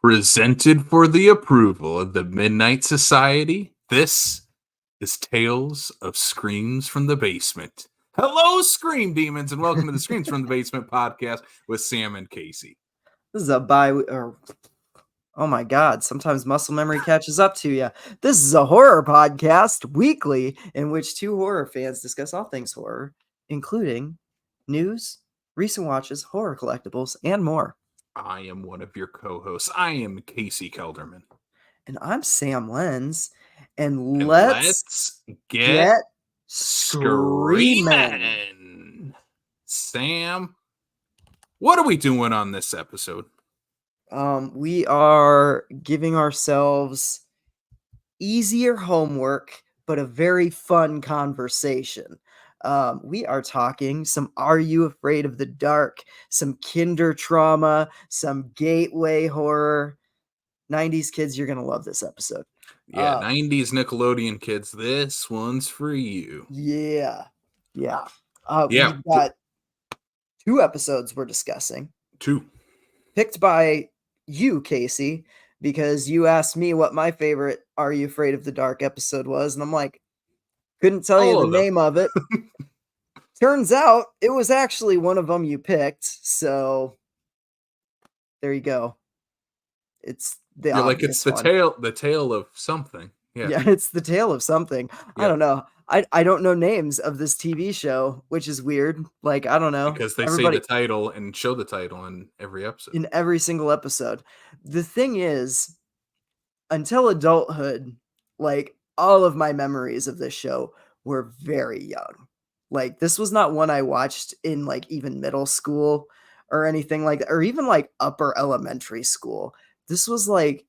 Presented for the approval of the Midnight Society, this is Tales of Screams from the Basement. Hello, Scream Demons, and welcome to the Screams from the Basement podcast with Sam and Casey. This is oh my God, sometimes muscle memory catches up to you. This is a horror podcast weekly in which two horror fans discuss all things horror, including news, recent watches, horror collectibles, and more. I am one of your co-hosts. I am Casey Kelderman. And I'm Sam Lenz. And let's get screaming. Sam, what are we doing on this episode? We are giving ourselves easier homework, but a very fun conversation. We are talking some Are You Afraid of the Dark, some kindertrauma, some gateway horror. 90s kids, you're going to love this episode. Yeah, 90s Nickelodeon kids, this one's for you. Yeah. We've got 2 episodes we're discussing. 2. Picked by you, Casey, because you asked me what my favorite Are You Afraid of the Dark episode was, and I'm like, couldn't tell you the name of it. Turns out it was actually one of them you picked, so there you go. It's the it's the tale of something. Yeah, it's the tale of something. Yeah. I don't know. I don't know names of this TV show, which is weird. Like, I don't know. Because they say the title and show the title in every episode. In every single episode. The thing is, until adulthood, like, all of my memories of this show were very young. Like, this was not one I watched in, like, even middle school or anything like that, or even, like, upper elementary school. This was, like,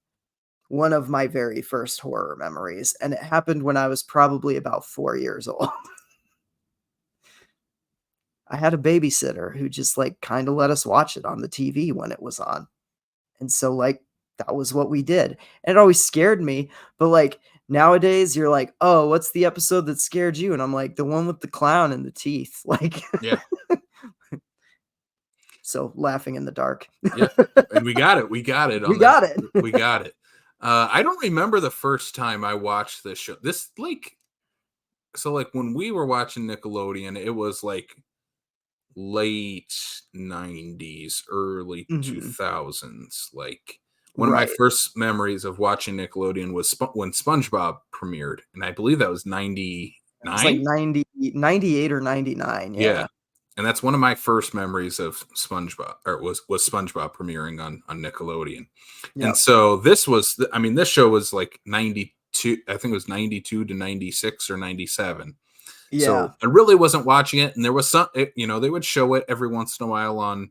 one of my very first horror memories, and it happened when I was probably about 4 years old. I had a babysitter who just, like, kind of let us watch it on the TV when it was on. And so, like, that was what we did. And it always scared me, but, like, nowadays you're like, oh, what's the episode that scared you? And I'm like, the one with the clown and the teeth. Like, yeah. So laughing in the dark. Yeah. And we got it. We got it. We got it. I don't remember the first time I watched this show. When we were watching Nickelodeon, it was like late 90s, early 2000s. Like, one of my first memories of watching Nickelodeon was when SpongeBob premiered, and I believe that was 99. It was like 98 or 99. Yeah. And that's one of my first memories of SpongeBob, or was SpongeBob premiering on Nickelodeon. Yep. And so this show was like 92, I think it was 92 to 96 or 97. Yeah. So I really wasn't watching it. And there was they would show it every once in a while on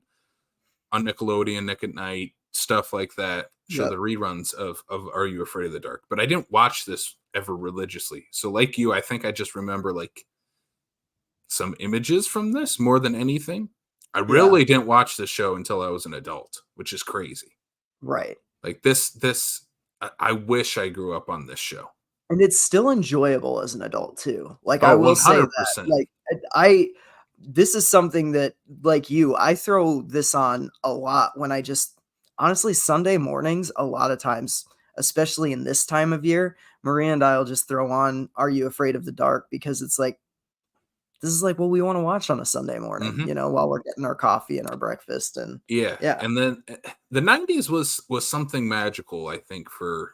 Nickelodeon, Nick at Night, stuff like that. Show the reruns of Are You Afraid of the Dark? But I didn't watch this ever religiously. So like you, I think I just remember like some images from this more than anything. I really didn't watch the show until I was an adult, which is crazy. Right. Like this I wish I grew up on this show. And it's still enjoyable as an adult too. Like, I will 100%. Say that. Like, this is something that, like you, I throw this on a lot when I just, honestly, Sunday mornings, a lot of times, especially in this time of year, Maria and I will just throw on Are You Afraid of the Dark? Because it's like, this is like what we want to watch on a Sunday morning, while we're getting our coffee and our breakfast. And yeah. And then the 90s was something magical, I think, for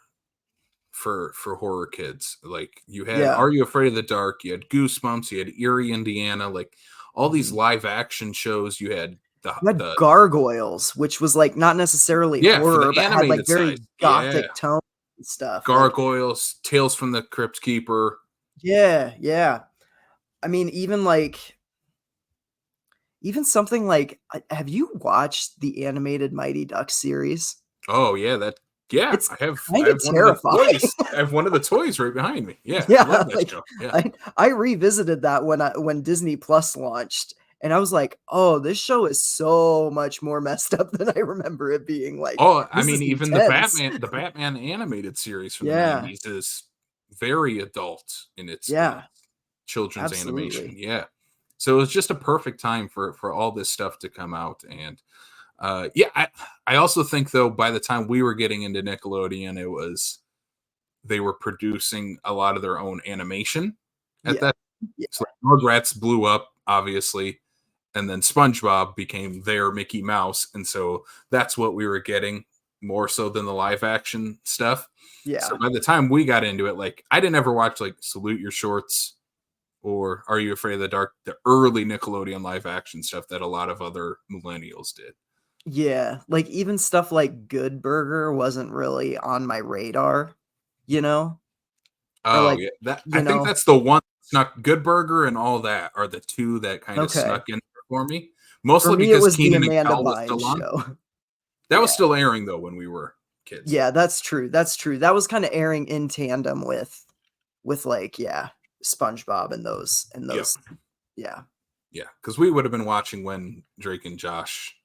horror kids. Like, you had Are You Afraid of the Dark? You had Goosebumps, you had Eerie, Indiana, like all these live action shows. You had the Gargoyles, which was like not necessarily horror, but had like very gothic tone and stuff. Gargoyles, Tales from the Crypt Keeper. Yeah. I mean, even something like, have you watched the animated Mighty Ducks series? Oh yeah, it's I have terrifying. I have one of the toys right behind me. Yeah, I love that show. Yeah. I revisited that when Disney Plus launched, and I was like, oh, this show is so much more messed up than I remember it being. Like, oh, I mean, even the Batman animated series from the 90s is very adult in its children's animation. Yeah. So it was just a perfect time for all this stuff to come out. And I also think though by the time we were getting into Nickelodeon, they were producing a lot of their own animation at that. Yeah. So Rugrats blew up, obviously, and then SpongeBob became their Mickey Mouse, and so that's what we were getting more so than the live action stuff. Yeah. So by the time we got into it, like I didn't ever watch like Salute Your Shorts or Are You Afraid of the Dark, the early Nickelodeon live action stuff that a lot of other millennials did. Yeah, like even stuff like Good Burger wasn't really on my radar, you know? Or Oh like, yeah, that you I think know, that's the one snuck. Good Burger and all that are the two that kind of okay. snuck in for me. For Mostly me, it because was the Keenan and Amanda Kel was Bynes still on. show. That was Yeah. still airing though when we were kids. Yeah, that's true. That's true. That was kind of airing in tandem with like, yeah, SpongeBob and Yep. those. Yeah. Yeah, because we would have been watching when Drake and Josh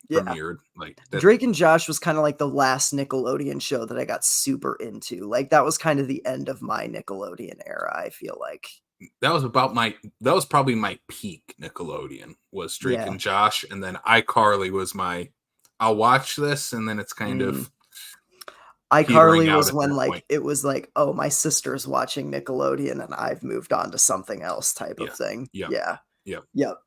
Yeah. premiered. Like that, Drake and Josh was kind of like the last Nickelodeon show that I got super into. Like that was kind of the end of my Nickelodeon era, I feel like. that was probably my peak Nickelodeon was Drake Yeah. and Josh, and then iCarly was my I'll watch this, and then it's kind of petering iCarly out was at when that like point. it was like, oh, my sister's watching Nickelodeon and I've moved on to something else type of Yeah. thing. Yep. Yeah. Yep. Yep.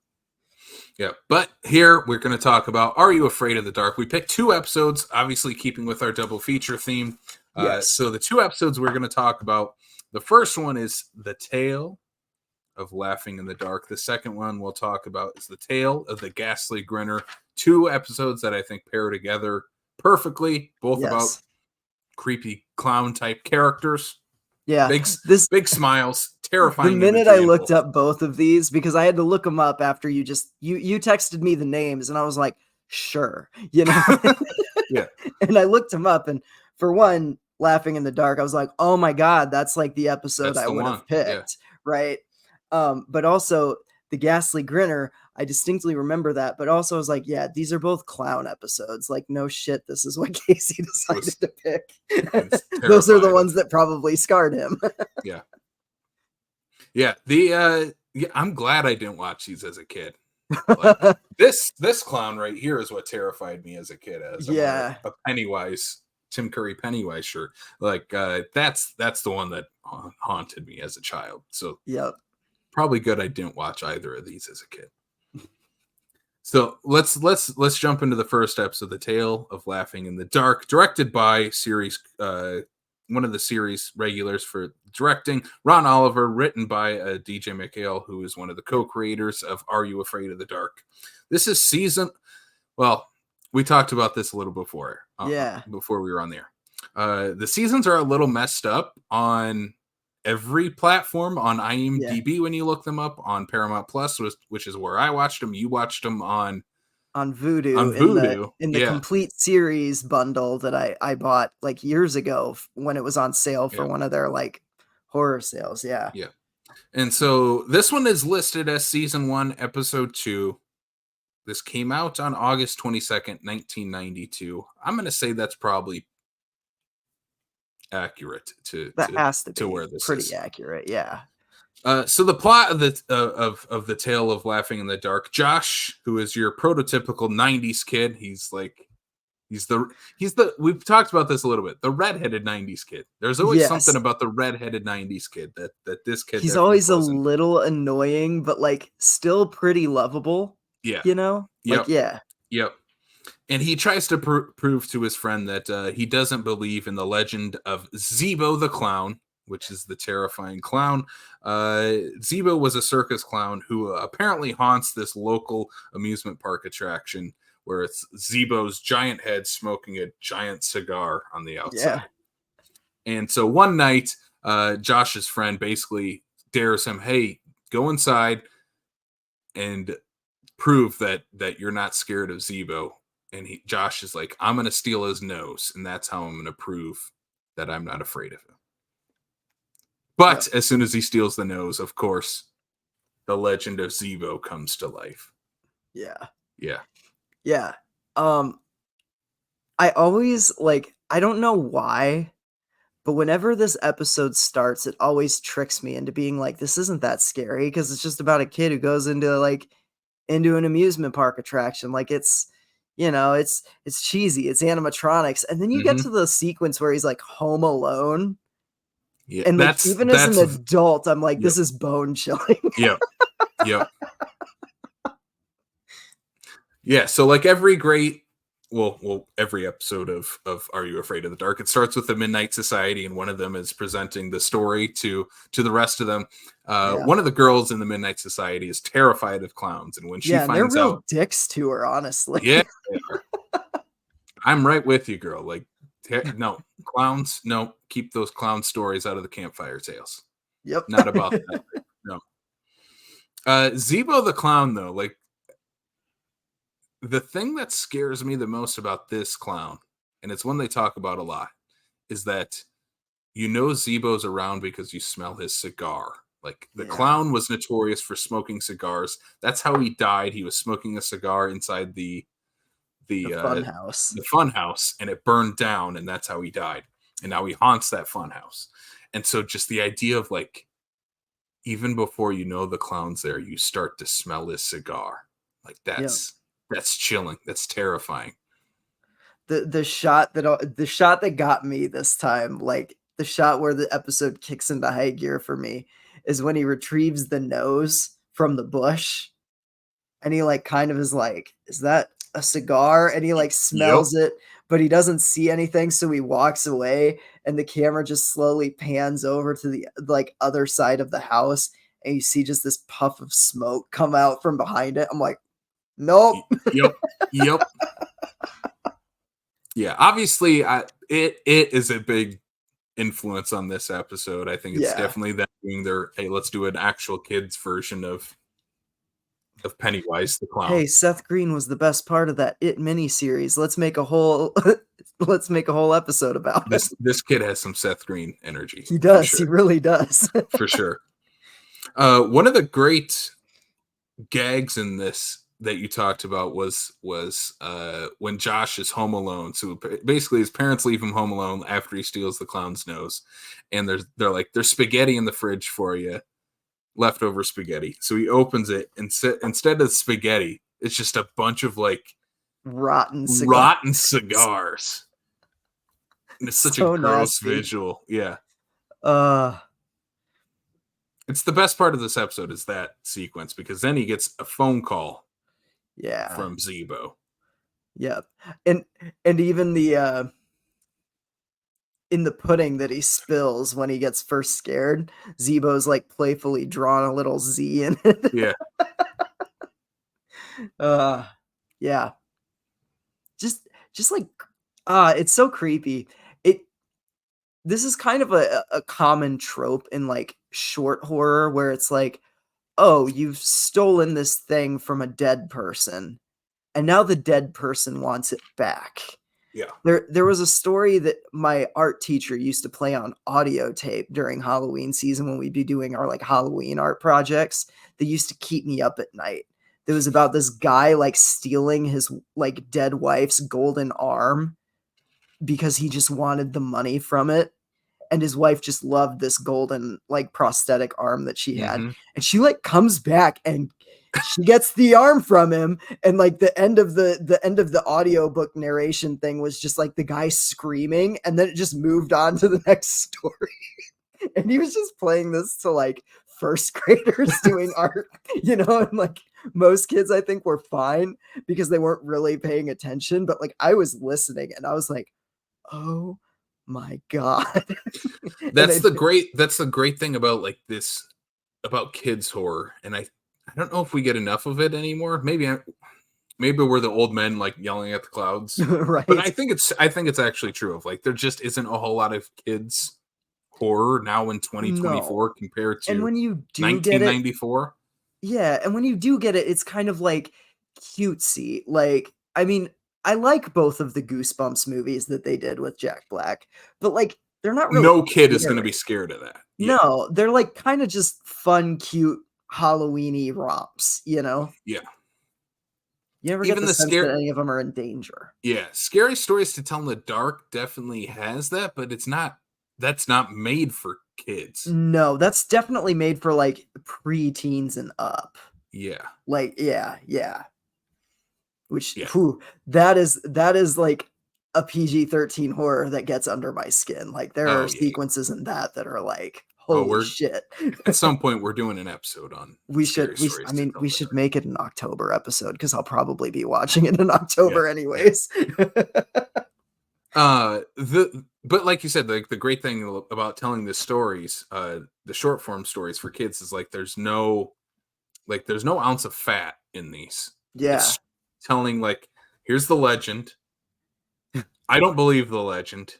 Yeah, but here we're going to talk about Are You Afraid of the Dark? We picked 2 episodes, obviously keeping with our double feature theme. Yes. So the 2 episodes we're going to talk about, the first one is The Tale of Laughing in the Dark. The second one we'll talk about is The Tale of the Ghastly Grinner. 2 episodes that I think pair together perfectly, both about creepy clown type characters. Yeah. Big smiles, terrifying. The minute I looked up both of these, because I had to look them up after you texted me the names, and I was like, sure, you know. Yeah. And I looked them up, and for one, Laughing in the Dark, I was like, oh my God, that's like the episode I would have picked, right? But also the Ghastly Grinner, I distinctly remember that, but also I was like, yeah, these are both clown episodes. Like, no shit, this is what Casey decided to pick. Those are the ones that probably scarred him. Yeah. Yeah, I'm glad I didn't watch these as a kid. Like, this clown right here is what terrified me as a kid. As a Pennywise, Tim Curry Pennywise shirt. Like that's the one that haunted me as a child. So probably good I didn't watch either of these as a kid. So let's jump into the first episode, The Tale of Laughing in the Dark, directed by one of the series regulars for directing, Ron Oliver, written by DJ McHale, who is one of the co-creators of Are You Afraid of the Dark? This is well, we talked about this a little before we were on the air. The seasons are a little messed up on every platform, on IMDb when you look them up, on Paramount Plus, which is where I watched them. You watched them on Vudu in the complete series bundle that I bought like years ago when it was on sale for one of their like horror sales. Yeah. And so this one is listed as season 1, episode 2. This came out on August 22nd, 1992. I'm going to say that's probably accurate to where this pretty is. Accurate. Yeah. So the plot of the Tale of Laughing in the Dark, Josh, who is your prototypical 90s kid, he's the we've talked about this a little bit, the redheaded 90s kid. There's always something about the redheaded 90s kid that this kid, he's always a little annoying, but like still pretty lovable. Yeah. You know? Yep. And he tries to prove to his friend that he doesn't believe in the legend of Zeebo the clown, which is the terrifying clown. Zeebo was a circus clown who apparently haunts this local amusement park attraction where it's Zeebo's giant head smoking a giant cigar on the outside. And so one night, Josh's friend basically dares him, hey, go inside and prove that you're not scared of Zeebo. And Josh is like, I'm going to steal his nose, and that's how I'm going to prove that I'm not afraid of him. But as soon as he steals the nose, of course, the legend of Zeebo comes to life. Yeah. I always I don't know why, but whenever this episode starts, it always tricks me into being like, this isn't that scary because it's just about a kid who goes into an amusement park attraction. Like it's You know, it's cheesy, it's animatronics, and then you get to the sequence where he's like home alone. Yeah, and like even as an adult, I'm like, this is bone chilling. Yep. Yeah, so like every episode of Are You Afraid of the Dark, it starts with the Midnight Society, and one of them is presenting the story to the rest of them. One of the girls in the Midnight Society is terrified of clowns, and when she finds they're real out, dicks to her, honestly. Yeah, they are. I'm right with you, girl. Like, no clowns, no, keep those clown stories out of the campfire tales. Yep, not about that. No. Zeebo the clown, though, like, the thing that scares me the most about this clown, and it's one they talk about a lot, is that Zeebo's around because you smell his cigar. Like, the clown was notorious for smoking cigars. That's how he died. He was smoking a cigar inside the fun house. The fun house, and it burned down, and that's how he died. And now he haunts that fun house. And so just the idea of, like, even before you know the clown's there, you start to smell his cigar. Like, that's chilling. That's terrifying. The shot that got me this time, like the shot where the episode kicks into high gear for me, is when he retrieves the nose from the bush, and he like kind of is like, is that a cigar? And he like smells it, but he doesn't see anything, so he walks away, and the camera just slowly pans over to the like other side of the house, and you see just this puff of smoke come out from behind it. I'm like, nope. Yep. Yeah, obviously, it is a big influence on this episode. I think it's definitely them doing their, hey, let's do an actual kids version of Pennywise the clown. Hey, Seth Green was the best part of that It miniseries. Let's make a whole episode about this. This kid has some Seth Green energy. He does. Sure. He really does. For sure. One of the great gags in this that you talked about was when Josh is home alone. So basically his parents leave him home alone after he steals the clown's nose, and they're like, there's spaghetti in the fridge for you, leftover spaghetti. So he opens it, and instead of spaghetti, it's just a bunch of like rotten cigars. And it's such a gross visual. Yeah. It's the best part of this episode is that sequence, because then he gets a phone call from Zeebo. Yep. And even the in the pudding that he spills when he gets first scared, Zeebo's like playfully drawn a little Z in it. Yeah. Yeah. Just like it's so creepy. This is kind of a common trope in like short horror, where it's like, oh, you've stolen this thing from a dead person, and now the dead person wants it back. Yeah. There was a story that my art teacher used to play on audio tape during Halloween season when we'd be doing our like Halloween art projects. They used to keep me up at night. It was about this guy like stealing his like dead wife's golden arm because he just wanted the money from it. And his wife just loved this golden like prosthetic arm that she had. And she like comes back and she gets the arm from him. And like the end of the audiobook narration thing was just like the guy screaming, and then it just moved on to the next story. And he was just playing this to like first graders doing art, and like most kids I think were fine because they weren't really paying attention. But like I was listening and I was like, oh my God. That's the great thing about like this, about kids horror. And I don't know if we get enough of it anymore. Maybe we're the old men like yelling at the clouds. Right. But I think it's actually true of like there just isn't a whole lot of kids horror now in 2024 compared to, and when you do 1994. Yeah, and when you do get it, it's kind of like cutesy. Like, I mean, I like both of the Goosebumps movies that they did with Jack Black, but like they're not really. No kid is going to be scared of that. Yeah. No, they're like kind of just fun, cute Halloween-y romps, Yeah. You never get the sense that any of them are in danger. Yeah, Scary Stories to Tell in the Dark definitely has that, but that's not made for kids. No, that's definitely made for like pre-teens and up. Yeah. Like, yeah. which that is like a PG-13 horror that gets under my skin. Like there are sequences in that are like, holy shit. At some point we're doing an episode on we should make it an October episode because I'll probably be watching it in October anyways. But like you said, like the great thing about telling the stories, the short form stories for kids is like there's no ounce of fat in these. It's telling like, here's the legend. I don't believe the legend.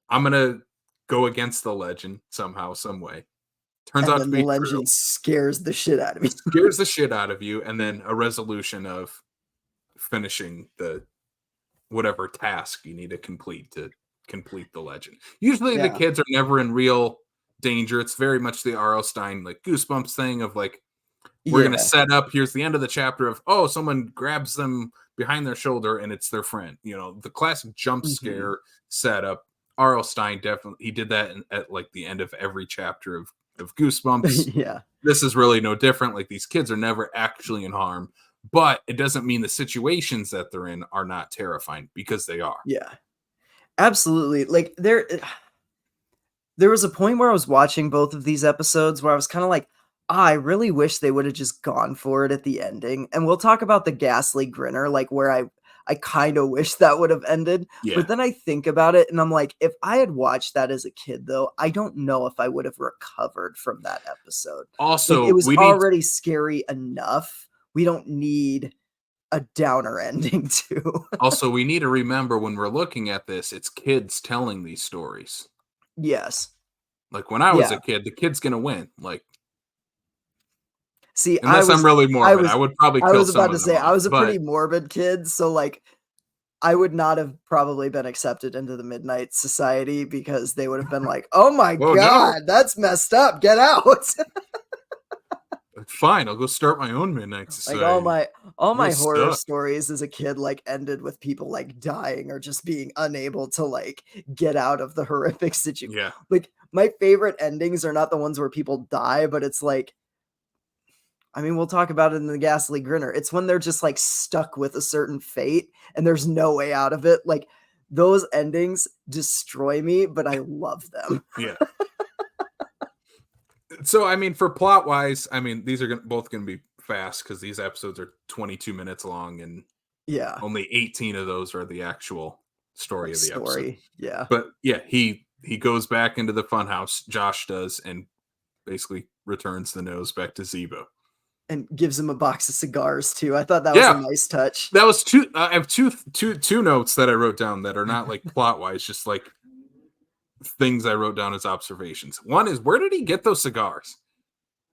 I'm gonna go against the legend somehow, some way. Turns out to be the legend true. Scares the shit out of me. Scares the shit out of you, and then a resolution of finishing the whatever task you need to complete the legend. Usually the kids are never in real danger. It's very much the R.L. Stine like Goosebumps thing of like, we're going to set up, here's the end of the chapter of, oh, someone grabs them behind their shoulder and it's their friend. You know, the classic jump scare setup. R.L. Stine definitely, he did that at like the end of every chapter of Goosebumps. This is really no different. Like these kids are never actually in harm, but it doesn't mean the situations that they're in are not terrifying, because they are. Yeah, absolutely. Like there was a point where I was watching both of these episodes where I was kind of like, I really wish they would have just gone for it at the ending. And we'll talk about the Ghastly Grinner, like where I kind of wish that would have ended. But then I think about it and I'm like, if I had watched that as a kid, though, I don't know if I would have recovered from that episode. Also, like, it was already scary enough. We don't need a downer ending too. Also, we need to remember when we're looking at this, it's kids telling these stories. Yes. Like when I was a kid, the kid's going to win. Like, see, I'm really morbid, I would probably kill some of them. I was a pretty morbid kid, so like I would not have probably been accepted into the Midnight Society because they would have been like, "Oh my god, that's messed up. Get out." Fine, I'll go start my own Midnight Society. Like all my horror stories as a kid like ended with people like dying or just being unable to like get out of the horrific situation. Yeah. Like my favorite endings are not the ones where people die, but it's like, I mean, we'll talk about it in the Ghastly Grinner. It's when they're just like stuck with a certain fate and there's no way out of it. Like those endings destroy me, but I love them. Yeah. So, I mean, for plot wise, I mean, these are both going to be fast because these episodes are 22 minutes long and only 18 of those are the actual story of the episode. Yeah. But yeah, he goes back into the funhouse, Josh does, and basically returns the nose back to Zeebo. And gives him a box of cigars too. I thought that was a nice touch. That was two. I have two notes that I wrote down that are not like plot wise, just like things I wrote down as observations. One is, where did he get those cigars?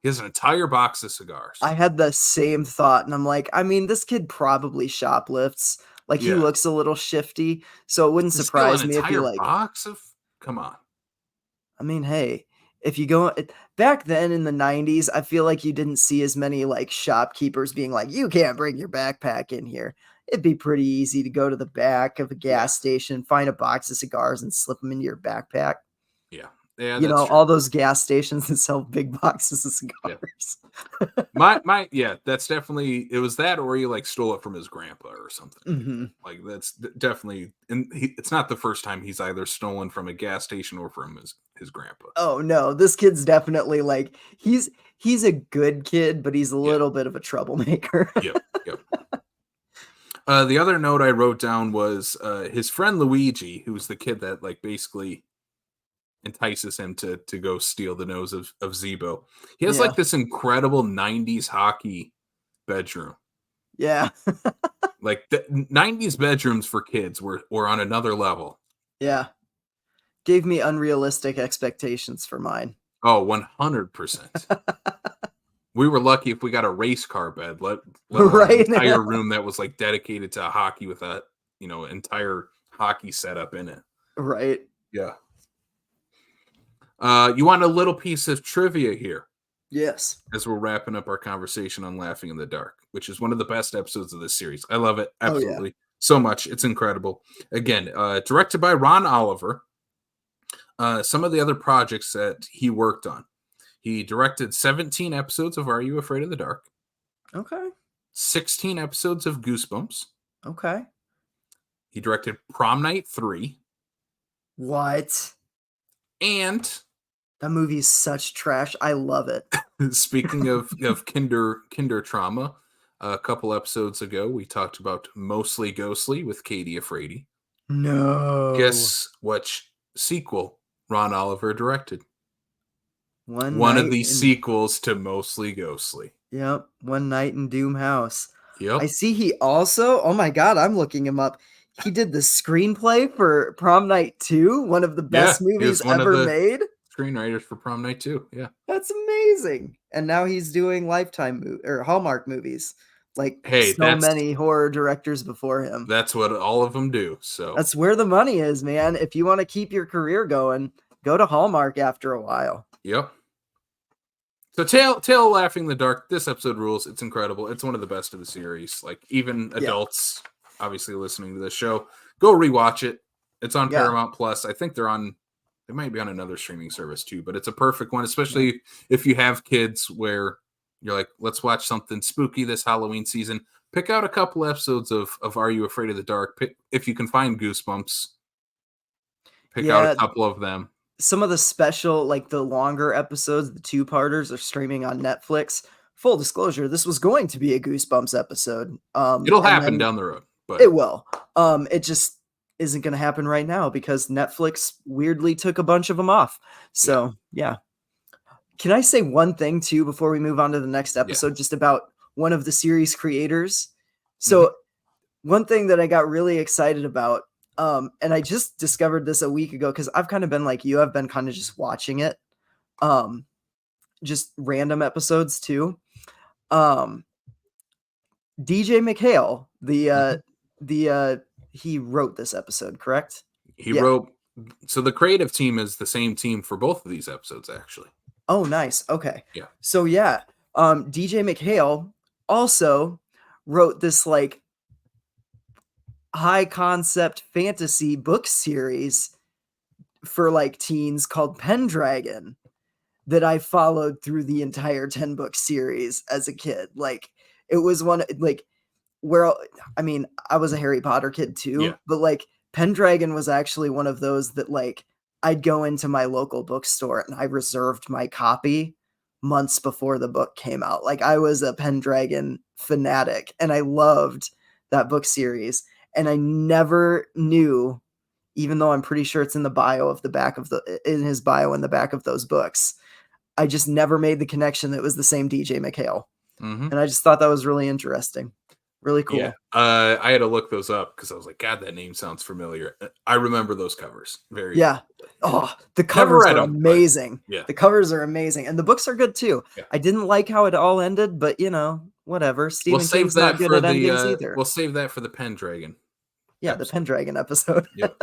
He has an entire box of cigars. I had the same thought, and I'm like, I mean, this kid probably shoplifts. Like he looks a little shifty, so it wouldn't surprise me if he like box of. Come on. I mean, hey. If you go back then in the 90s, I feel like you didn't see as many like shopkeepers being like, you can't bring your backpack in here. It'd be pretty easy to go to the back of a gas station, find a box of cigars and slip them into your backpack. Yeah. You know, all those gas stations that sell big boxes of cigars. Yeah. That's definitely, it was that, or he like stole it from his grandpa or something. Like that's definitely, and it's not the first time he's either stolen from a gas station or from his grandpa. Oh no, this kid's definitely like, he's a good kid, but he's a little bit of a troublemaker. Yep. The other note I wrote down was his friend Luigi, who's the kid that like basically entices him to go steal the nose of Zeebo. He has like this incredible 90s hockey bedroom. Yeah. Like the 90s bedrooms for kids were on another level. Yeah. Gave me unrealistic expectations for mine. Oh, 100%. We were lucky if we got a race car bed, let alone an entire room that was like dedicated to hockey with a, entire hockey setup in it. Right. Yeah. You want a little piece of trivia here? Yes. As we're wrapping up our conversation on Laughing in the Dark, which is one of the best episodes of this series. I love it. Absolutely. So much. It's incredible. Again, directed by Ron Oliver. Some of the other projects that he worked on. He directed 17 episodes of Are You Afraid of the Dark? Okay. 16 episodes of Goosebumps. Okay. He directed Prom Night 3. What? And that movie is such trash. I love it. Speaking of kindertrauma, a couple episodes ago, we talked about Mostly Ghostly with Katie Afraidy. No. Guess what sequel Ron Oliver directed? One of the sequels to Mostly Ghostly. Yep. One Night in Doom House. Yep. I see he also, oh my God, I'm looking him up. He did the screenplay for Prom Night 2, one of the best movies ever made. Screenwriters for Prom Night 2. Yeah. That's amazing. And now he's doing Lifetime or Hallmark movies. Like many horror directors before him. That's what all of them do. So that's where the money is, man. If you want to keep your career going, go to Hallmark after a while. Yep. So Tale Laughing in the Dark, this episode rules. It's incredible. It's one of the best of the series. Like, even adults, obviously listening to this show, go rewatch it. It's on Paramount Plus. I think they might be on another streaming service too, but it's a perfect one, especially if you have kids where you're like, let's watch something spooky this Halloween season. Pick out a couple episodes of Are You Afraid of the Dark? If you can find Goosebumps, pick out a couple of them. Some of the special, like the longer episodes, the 2-parters are streaming on Netflix. Full disclosure, this was going to be a Goosebumps episode. It'll happen down the road, but it will. It just isn't going to happen right now because Netflix weirdly took a bunch of them off. So yeah. Can I say one thing too before we move on to the next episode, just about one of the series creators? So one thing that I got really excited about, and I just discovered this a week ago because I've kind of been like you, I've been kind of just watching it, just random episodes too. DJ McHale, he wrote this episode, correct? He wrote. So the creative team is the same team for both of these episodes, actually. Oh, nice. Okay. Yeah. So DJ McHale also wrote this like high concept fantasy book series for like teens called Pendragon that I followed through the entire 10-book series as a kid. Like, it was one like where, I mean, I was a Harry Potter kid too, but like Pendragon was actually one of those that like I'd go into my local bookstore and I reserved my copy months before the book came out. Like, I was a Pendragon fanatic and I loved that book series. And I never knew, even though I'm pretty sure it's in the bio of in his bio in the back of those books, I just never made the connection that it was the same DJ McHale. And I just thought that was really interesting. Really cool. Yeah. I had to look those up because I was like, God, that name sounds familiar. I remember those covers. Very good. Oh, the covers are amazing. The covers are amazing. And the books are good too. Yeah. I didn't like how it all ended, but whatever. Stephen King's not good at endings either. We'll save that for the Pendragon. Yeah, the Pendragon episode. Yep.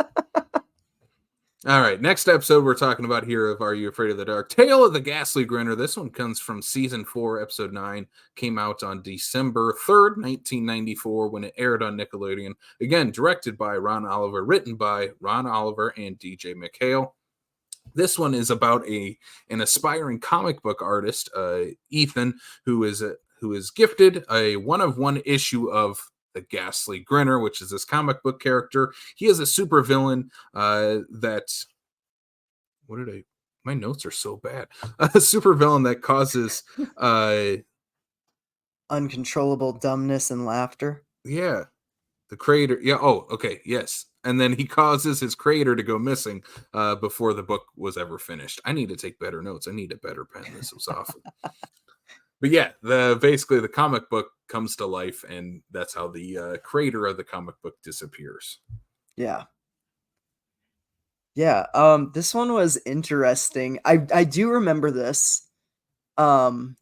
All right, next episode we're talking about here of Are You Afraid of the Dark? Tale of the Ghastly Grinner. This one comes from season 4, episode 9. Came out on December 3rd, 1994 when it aired on Nickelodeon. Again, directed by Ron Oliver, written by Ron Oliver and DJ McHale. This one is about an aspiring comic book artist, Ethan, who is gifted a one-of-one issue of the Ghastly Grinner, which is this comic book character. He is a supervillain my notes are so bad. A supervillain that causes uncontrollable dumbness and laughter. Yeah. The creator. Yeah. Oh, okay. Yes. And then he causes his creator to go missing before the book was ever finished. I need to take better notes. I need a better pen. This was awful. But yeah, basically the comic book comes to life, and that's how the creator of the comic book disappears. Yeah. Yeah. This one was interesting. I do remember this. I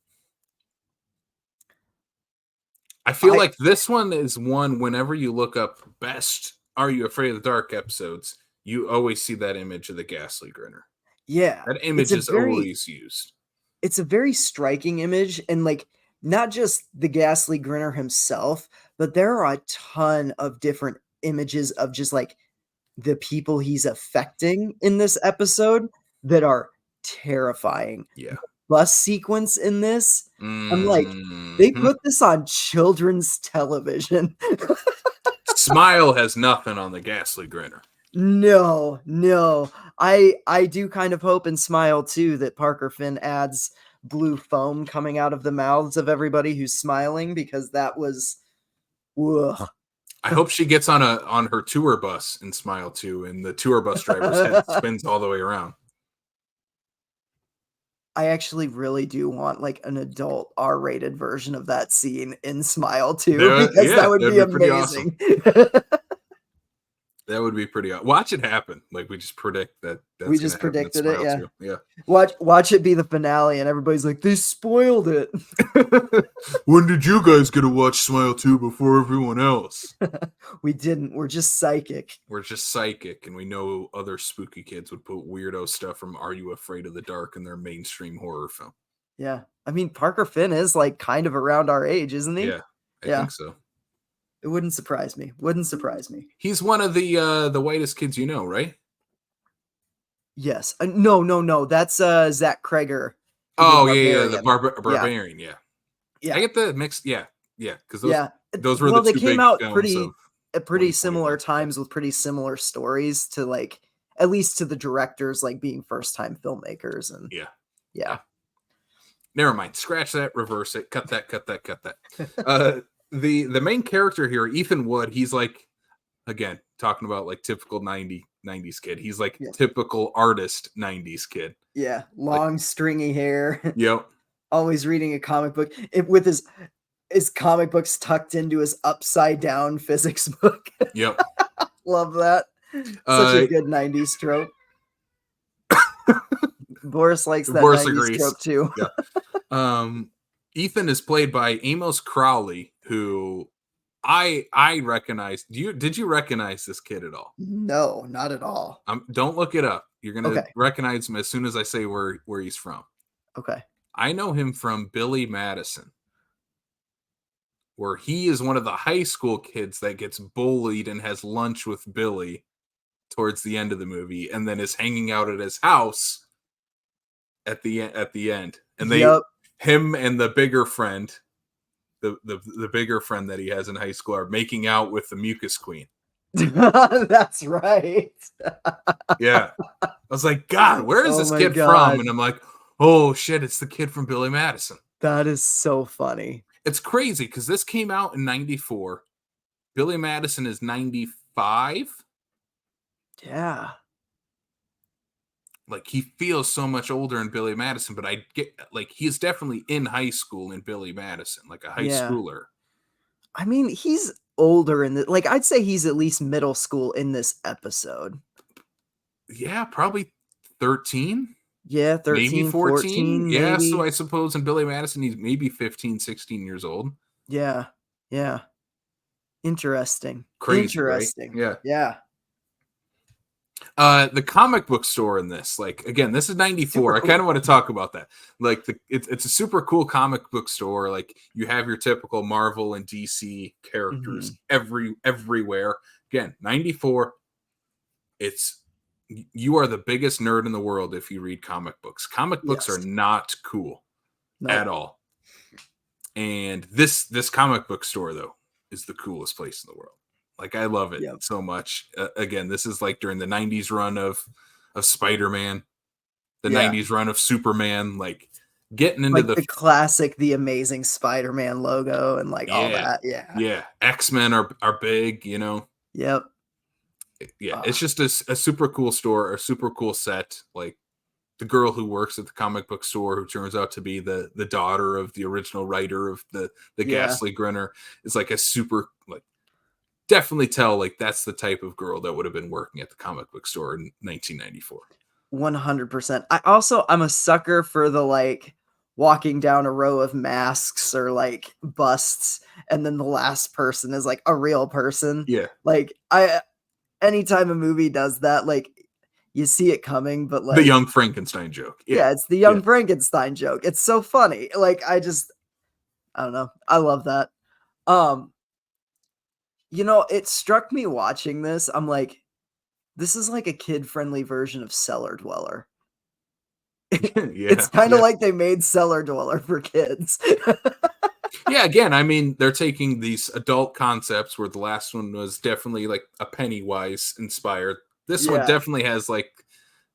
feel like this one is one, whenever you look up best Are You Afraid of the Dark episodes, you always see that image of the Ghastly Grinner. Yeah. That image is always used. It's a very striking image, and like not just the Ghastly Grinner himself, but there are a ton of different images of just like the people he's affecting in this episode that are terrifying. Yeah. bus sequence in this, I'm like, they Mhm. put this on children's television. Smile has nothing on the Ghastly Grinner. No, no. I do kind of hope and smile too that Parker Finn adds blue foam coming out of the mouths of everybody who's smiling, because that was ugh. I hope she gets on her tour bus in Smile 2, and the tour bus driver's head spins all the way around. I actually really do want, like, an adult R-rated version of that scene in Smile 2, because that Yeah, would that'd be be pretty awesome. amazing. That would be pretty awesome. Watch it happen. Like, we just predict that We that's gonna just happen in predicted it, Smile yeah. 2. Yeah. Watch it be the finale, and everybody's like, "They spoiled it." When did you guys get to watch Smile 2 before everyone else? We didn't. We're just psychic. We're just psychic, and we know other spooky kids would put weirdo stuff from Are You Afraid of the Dark in their mainstream horror film. Yeah. I mean, Parker Finn is, like, kind of around our age, isn't he? Yeah, I Yeah. think so. It wouldn't surprise me. Wouldn't surprise me. He's one of the whitest kids you know, right? Yes. No, no, no. That's, Zach Kreger, who did Oh, yeah, the Barbarian. Yeah. Barbarian, yeah. I Yeah. get the mixed yeah, because Yeah. those were the Well, they 2 came big out films of at pretty similar 2021. times with pretty similar stories to, like, at least to the directors, like, being first-time filmmakers, and Yeah. yeah. Never mind. Scratch that, reverse it, cut that, cut that, cut that. The main character here, Ethan Wood, he's like, again, talking about like typical 90s kid. He's like Yeah. typical artist 90s kid. Yeah. Like, Long, stringy hair. yep. Always reading a comic book with his comic books tucked into his upside down physics book. Yep. Love that. Such a good 90s trope. Boris likes that Boris 90s agrees. trope too. Yeah. Ethan is played by Amos Crowley, who I recognize. Did you recognize this kid at all? No, not at all. Don't look it up. You're gonna Okay. recognize him as soon as I say where he's from. Okay. I know him from Billy Madison, where he is one of the high school kids that gets bullied and has lunch with Billy towards the end of the movie, and then is hanging out at his house at the end. And him and the bigger friend, the bigger friend that he has in high school, are making out with the mucus queen. That's right. Yeah. I was like, God, where is this kid from? And I'm like, oh shit, it's the kid from Billy Madison. That is so funny. It's crazy because this came out in 94. Billy Madison is 95. Yeah. Like, he feels so much older in Billy Madison, but I get, like, he's definitely in high school in Billy Madison, like a high schooler. I mean, he's older in the, like, I'd say he's at least middle school in this episode. Yeah, probably 13. Yeah, 13, maybe 14. Yeah, maybe. so I suppose in Billy Madison, he's maybe 15, 16 years old. Yeah, yeah. Interesting. Crazy, interesting. Right? Yeah. The comic book store in this, like, again, this is 94. Cool. I kind of want to talk about that. Like, it's a super cool comic book store. Like, you have your typical Marvel and DC characters everywhere. Again, 94. You are the biggest nerd in the world if you read comic books. Comic books are not cool at all. And this comic book store, though, is the coolest place in the world. Like, I love it so much. Again, this is like during the 90s run of Spider-Man, the 90s run of Superman, like getting into like the classic, the Amazing Spider-Man logo and like all that. Yeah. X-Men are big, you know? Yep. Yeah, it's just a super cool store, a super cool set. Like, the girl who works at the comic book store, who turns out to be the daughter of the original writer of the Ghastly Grinner, is like a super, like, definitely tell, like, that's the type of girl that would have been working at the comic book store in 1994. 100%. I'm a sucker for the, like, walking down a row of masks or like busts, and then the last person is like a real person. Yeah. Like, anytime a movie does that, like, you see it coming, but like the young Frankenstein joke. Yeah, it's the young Frankenstein joke. It's so funny. Like, I don't know. I love that. You know, it struck me watching this. I'm like, this is like a kid-friendly version of Cellar Dweller. It's kind of like they made Cellar Dweller for kids. Yeah, again, I mean, they're taking these adult concepts where the last one was definitely like a Pennywise inspired. This one definitely has like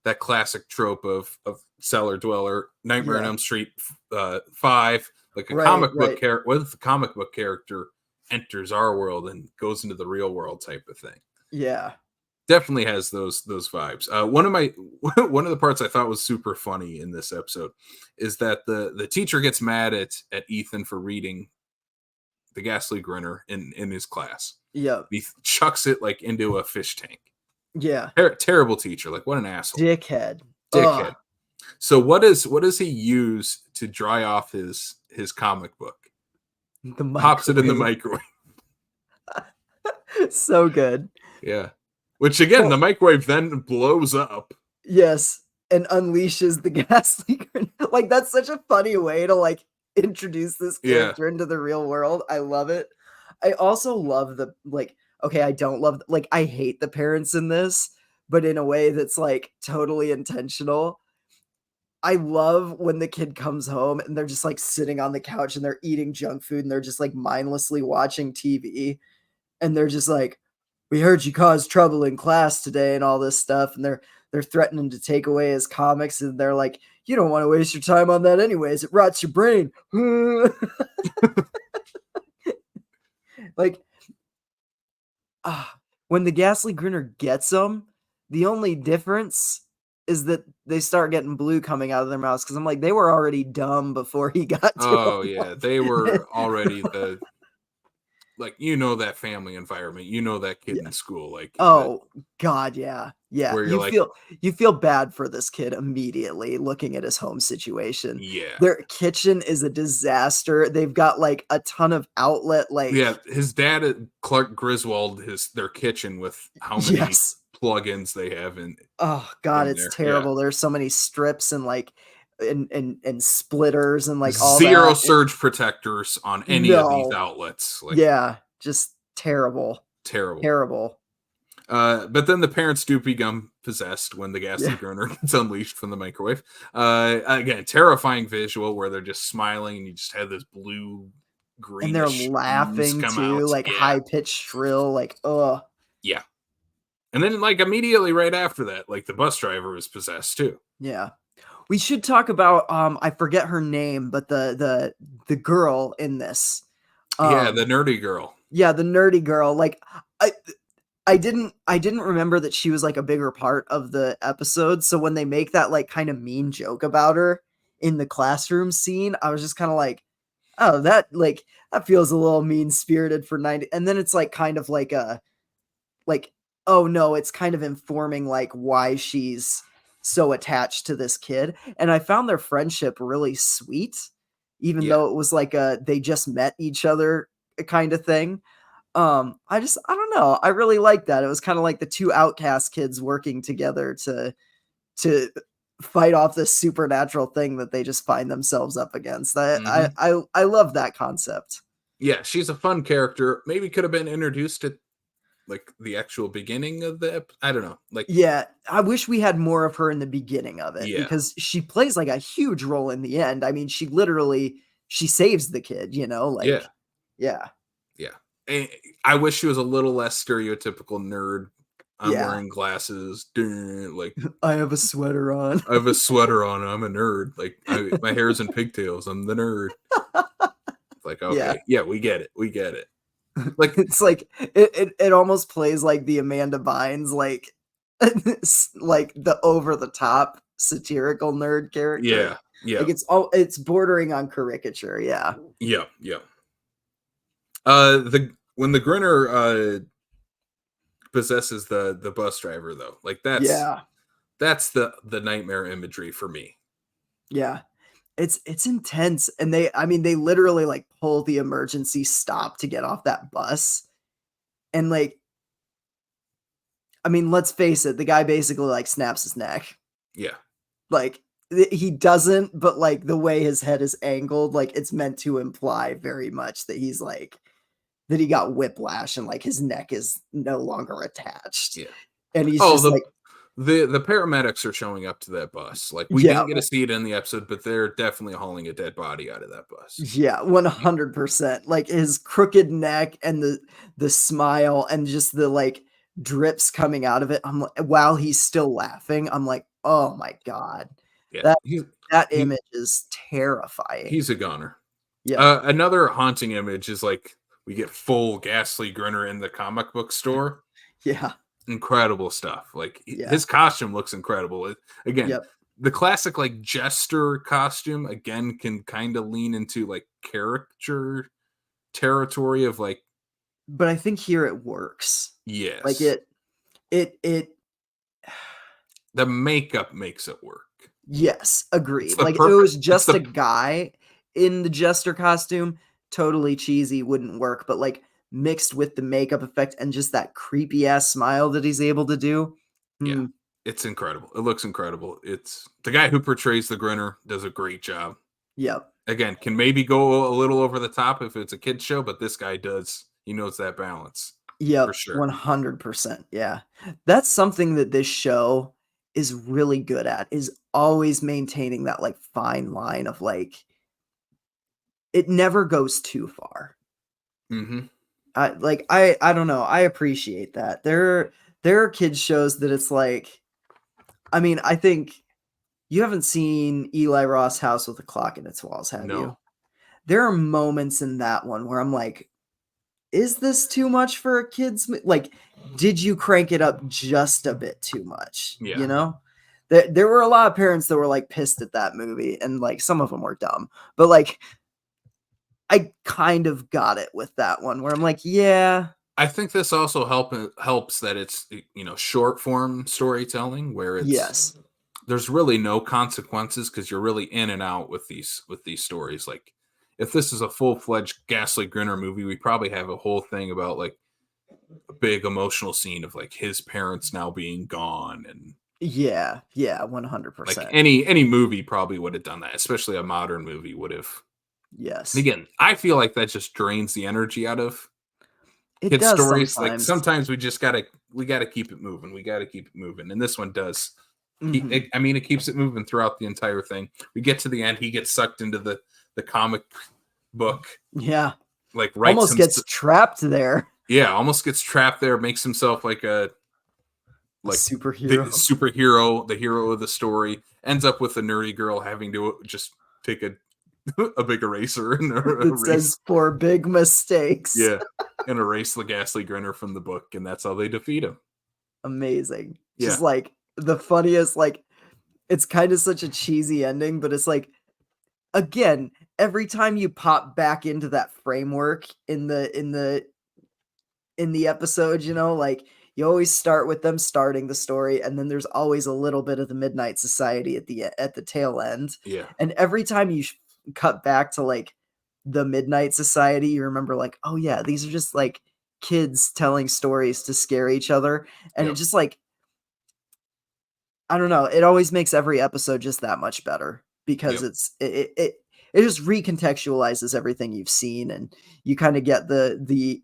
that classic trope of Cellar Dweller, Nightmare on Elm Street 5, like a comic book character. What if the comic book character enters our world and goes into the real world type of thing? Yeah. Definitely has those vibes. One of the parts I thought was super funny in this episode is that the teacher gets mad at Ethan for reading the Ghastly Grinner in his class. Yeah, he chucks it like into a fish tank. Yeah, terrible teacher. Like, what an asshole, dickhead. So what does he use to dry off his comic book? Pops it in the microwave. So good. Yeah. Which again, the microwave then blows up. Yes, and unleashes the Ghastly Grinner. Like, that's such a funny way to like introduce this character into the real world. I love it. I also love the like. Okay, I don't love like I hate the parents in this, but in a way that's like totally intentional. I love when the kid comes home and they're just like sitting on the couch and they're eating junk food and they're just like mindlessly watching TV, and they're just like, we heard you caused trouble in class today and all this stuff. And they're threatening to take away his comics. And they're like, you don't want to waste your time on that anyways. It rots your brain. Like, when the Ghastly Grinner gets them, the only difference is that they start getting blue coming out of their mouths. Cause I'm like, they were already dumb before he got to them. Yeah. They were already like, that family environment, that kid in school, like, God, yeah. You feel bad for this kid immediately looking at his home situation. Yeah, their kitchen is a disaster. They've got like a ton of outlet, like his dad Clark Griswold their kitchen with how many plugins they have in. Oh God, it's terrible. There's so many strips and like and splitters and like all zero surge protectors on any of these outlets. Like, just terrible. But then the parents do become possessed when the Ghastly Grinner gets unleashed from the microwave. Again, terrifying visual where they're just smiling and you just have this blue green, and they're laughing too, like high pitched shrill, like yeah. And then like immediately right after that, like the bus driver is possessed too. Yeah. We should talk about I forget her name, but the girl in this. The nerdy girl. Yeah, the nerdy girl. Like I didn't remember that she was like a bigger part of the episode. So when they make that like kind of mean joke about her in the classroom scene, I was just kind of like, oh, that feels a little mean spirited for 90. And then it's like kind of like oh no, it's kind of informing like why she's so attached to this kid. And I found their friendship really sweet, even though it was like they just met each other kind of thing. I don't know. I really like that. It was kind of like the two outcast kids working together to fight off this supernatural thing that they just find themselves up against. I love that concept. Yeah, she's a fun character. Maybe could have been introduced at like the actual beginning of I don't know. Like, I wish we had more of her in the beginning of it because she plays like a huge role in the end. I mean, she saves the kid, like, yeah. I wish she was a little less stereotypical nerd. I'm wearing glasses. Like, I have a sweater on. I'm a nerd. Like, my hair's in pigtails. I'm the nerd. Like, okay, we get it. Like, it's like it almost plays like the Amanda Bynes, like like the over the top satirical nerd character. Yeah. Like it's bordering on caricature. Yeah. When the Grinner possesses the bus driver though, like that's the nightmare imagery for me. Yeah. It's intense. And they literally like pull the emergency stop to get off that bus. And like, let's face it, the guy basically like snaps his neck. Yeah. Like he doesn't, but like the way his head is angled, like it's meant to imply very much that he's like, that he got whiplash and like his neck is no longer attached. Yeah. And he's just like, The paramedics are showing up to that bus. Like, we Yeah. didn't get to see it in the episode, but they're definitely hauling a dead body out of that bus. Yeah, 100%. Like, his crooked neck and the smile and just the, like, drips coming out of it, I'm like while he's still laughing, I'm like, "Oh my god." Yeah, That he that he image is terrifying. he's a goner. Yep. Another haunting image is, like, we get full Ghastly Grinner in the comic book store. Yeah. Incredible stuff. Like, Yeah. his costume looks incredible. Again, Yep. the classic, like, jester costume, again, can kinda lean into, like, caricature territory of, like, But I think here it works. Like, yes. it The makeup makes it work. yes, It's agreed. the Like, if it perfect was it's just a the guy in the jester costume, totally cheesy, wouldn't work, but, like, mixed with the makeup effect and just that creepy ass smile that he's able to do, yeah, hmm, it's incredible. It looks incredible. It's the guy who portrays the Grinner does a great job. yep, Again, can maybe go a little over the top if it's a kid's show, but this guy does. He knows that balance for yep, sure. 100%, yeah. That's something that this show is really good at, is always maintaining that, like, fine line of, like it never goes too far. Hmm. I don't know, I appreciate that. There are kids shows that it's like I mean, I think you haven't seen Eli Roth's House with a Clock in Its Walls, have you? No. There are moments in that one where I'm like, "Is this too much for a kid's mo" like, did you crank it up just a bit too much, Yeah. you know? There were a lot of parents that were, like, pissed at that movie, and, like, some of them were dumb, but, like, I kind of got it with that one where I'm like, "Yeah, I think this also helps that it's short form storytelling where yes, there's really no consequences because you're really in and out with these stories. Like, if this is a full fledged Ghastly Grinner movie, we probably have a whole thing about, like, a big emotional scene of, like, his parents now being gone, and yeah, yeah, like 100%. any movie probably would have done that, especially a modern movie would have. And Yes. again, I feel like that just drains the energy out of It kids does stories. Like, sometimes. sometimes we gotta keep it moving. We gotta keep it moving, and this one does. Mhm. I mean, it keeps it moving throughout the entire thing. We get to the end, he gets sucked into the comic book, Yeah. like, writes Almost him. gets trapped there. Yeah, almost gets trapped there, makes himself like A the superhero. superhero, the hero of the story. Ends up with a nerdy girl having to just take a big eraser and That erase. says, "For big mistakes." Yeah, and erase the Ghastly Grinner from the book, and that's how they defeat him. Amazing. Yeah, Just, like, the funniest, like it's kinda such a cheesy ending, but it's like, again, every time you pop back into that framework in the episode, you know, like, you always start with them starting the story, and then there's always a little bit of the Midnight Society at the tail end, yeah, and every time you cut back to, like, the Midnight Society, you remember, like, "Oh, yeah, these are just, like, kids telling stories to scare each other," and it yep, just, like I don't know, it always makes every episode just that much better because yep, it just recontextualizes everything you've seen, and you kinda get the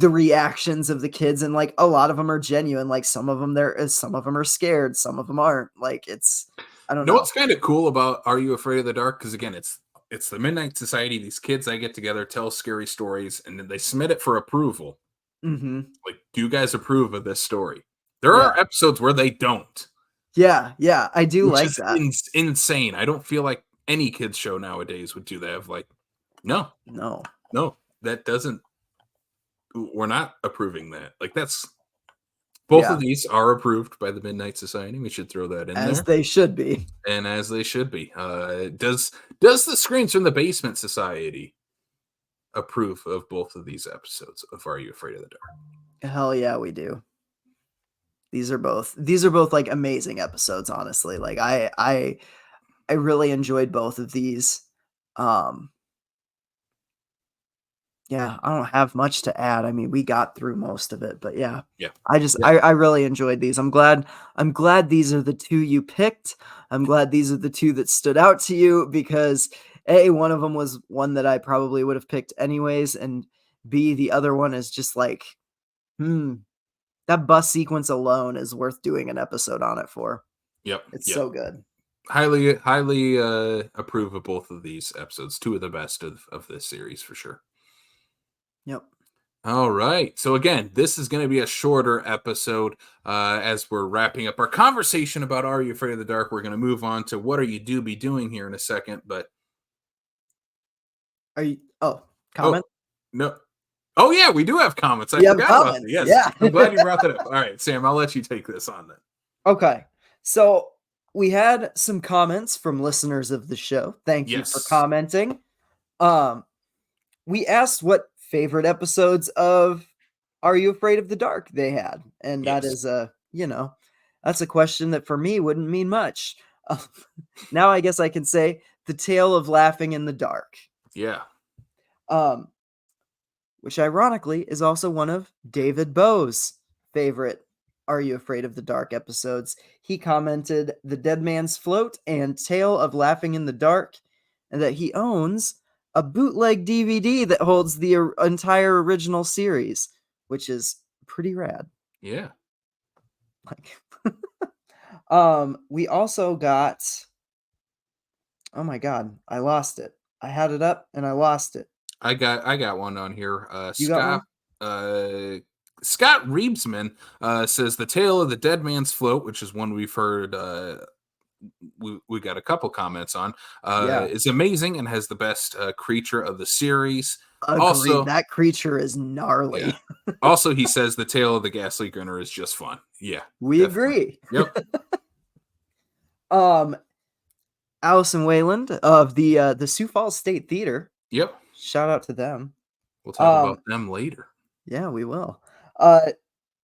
reactions of the kids, and, like, a lot of them are genuine, like, some of them are scared, some of them aren't, like, it's I don't know know. what's kind of cool about Are You Afraid of the Dark? Because again, it's the Midnight Society. These kids that get together, tell scary stories, and then they submit it for approval. Mhm. Like, do you guys approve of this story? There Yeah. are episodes where they don't, Yeah, yeah, I do which like is that. insane. I don't feel like any kids show nowadays would do that. Of like, no, No. no, that doesn't. We're not approving that. Like, that's both of Yeah, these are approved by the Midnight Society. We should throw that in as there, they should be. and as they should be. Does the Screens from the Basement Society approve of both of these episodes of Are You Afraid of the Dark? Hell yeah, we do. These are both, like, amazing episodes, honestly, like, I really enjoyed both of these. Um, yeah, I don't have much to add. I mean, we got through most of it, but yeah. Yeah, yeah, I really enjoyed these. I'm glad these are the 2 you picked. I'm glad these are the 2 that stood out to you because A, one of them was one that I probably would have picked anyways, and B, the other one is just like, "Hmm, that bus sequence alone is worth doing an episode on it for. Yep. It's so good. Highly approve of both of these episodes. Two of the best of this series for sure. Yep. All right. So again, this is going to be a shorter episode as we're wrapping up our conversation about Are You Afraid of the Dark? We're going to move on to What Are You Doing here in a second, but are you comment? No. Oh yeah, we do have comments. I forgot about that. Yes. Yeah. I'm glad you brought that up. All right, Sam, I'll let you take this on then. Okay. So we had some comments from listeners of the show. Thank you for commenting. We asked what favorite episodes of Are You Afraid of the Dark they had. And that is that's a question that for me wouldn't mean much. Now I guess I can say The Tale of Laughing in the Dark. Yeah. Which ironically is also one of David Bow's favorite Are You Afraid of the Dark episodes. He commented The Dead Man's Float and Tale of Laughing in the Dark, and that he owns a bootleg DVD that holds the entire original series, which is pretty rad. Yeah. We also got, oh my God, I lost it. I had it up and I lost it. I got one on here. You Scott Scott Reebsman says The Tale of the Dead Man's Float, which is one we've heard we got a couple comments on, is amazing and has the best creature of the series. Agreed. Also, that creature is gnarly. Yeah. Also, he says The Tale of the Ghastly Grinner is just fun. Yeah, we definitely agree. Yep. Allison Wayland of the Sioux Falls State Theater. Yep. Shout out to them. We'll talk about them later. Yeah, we will.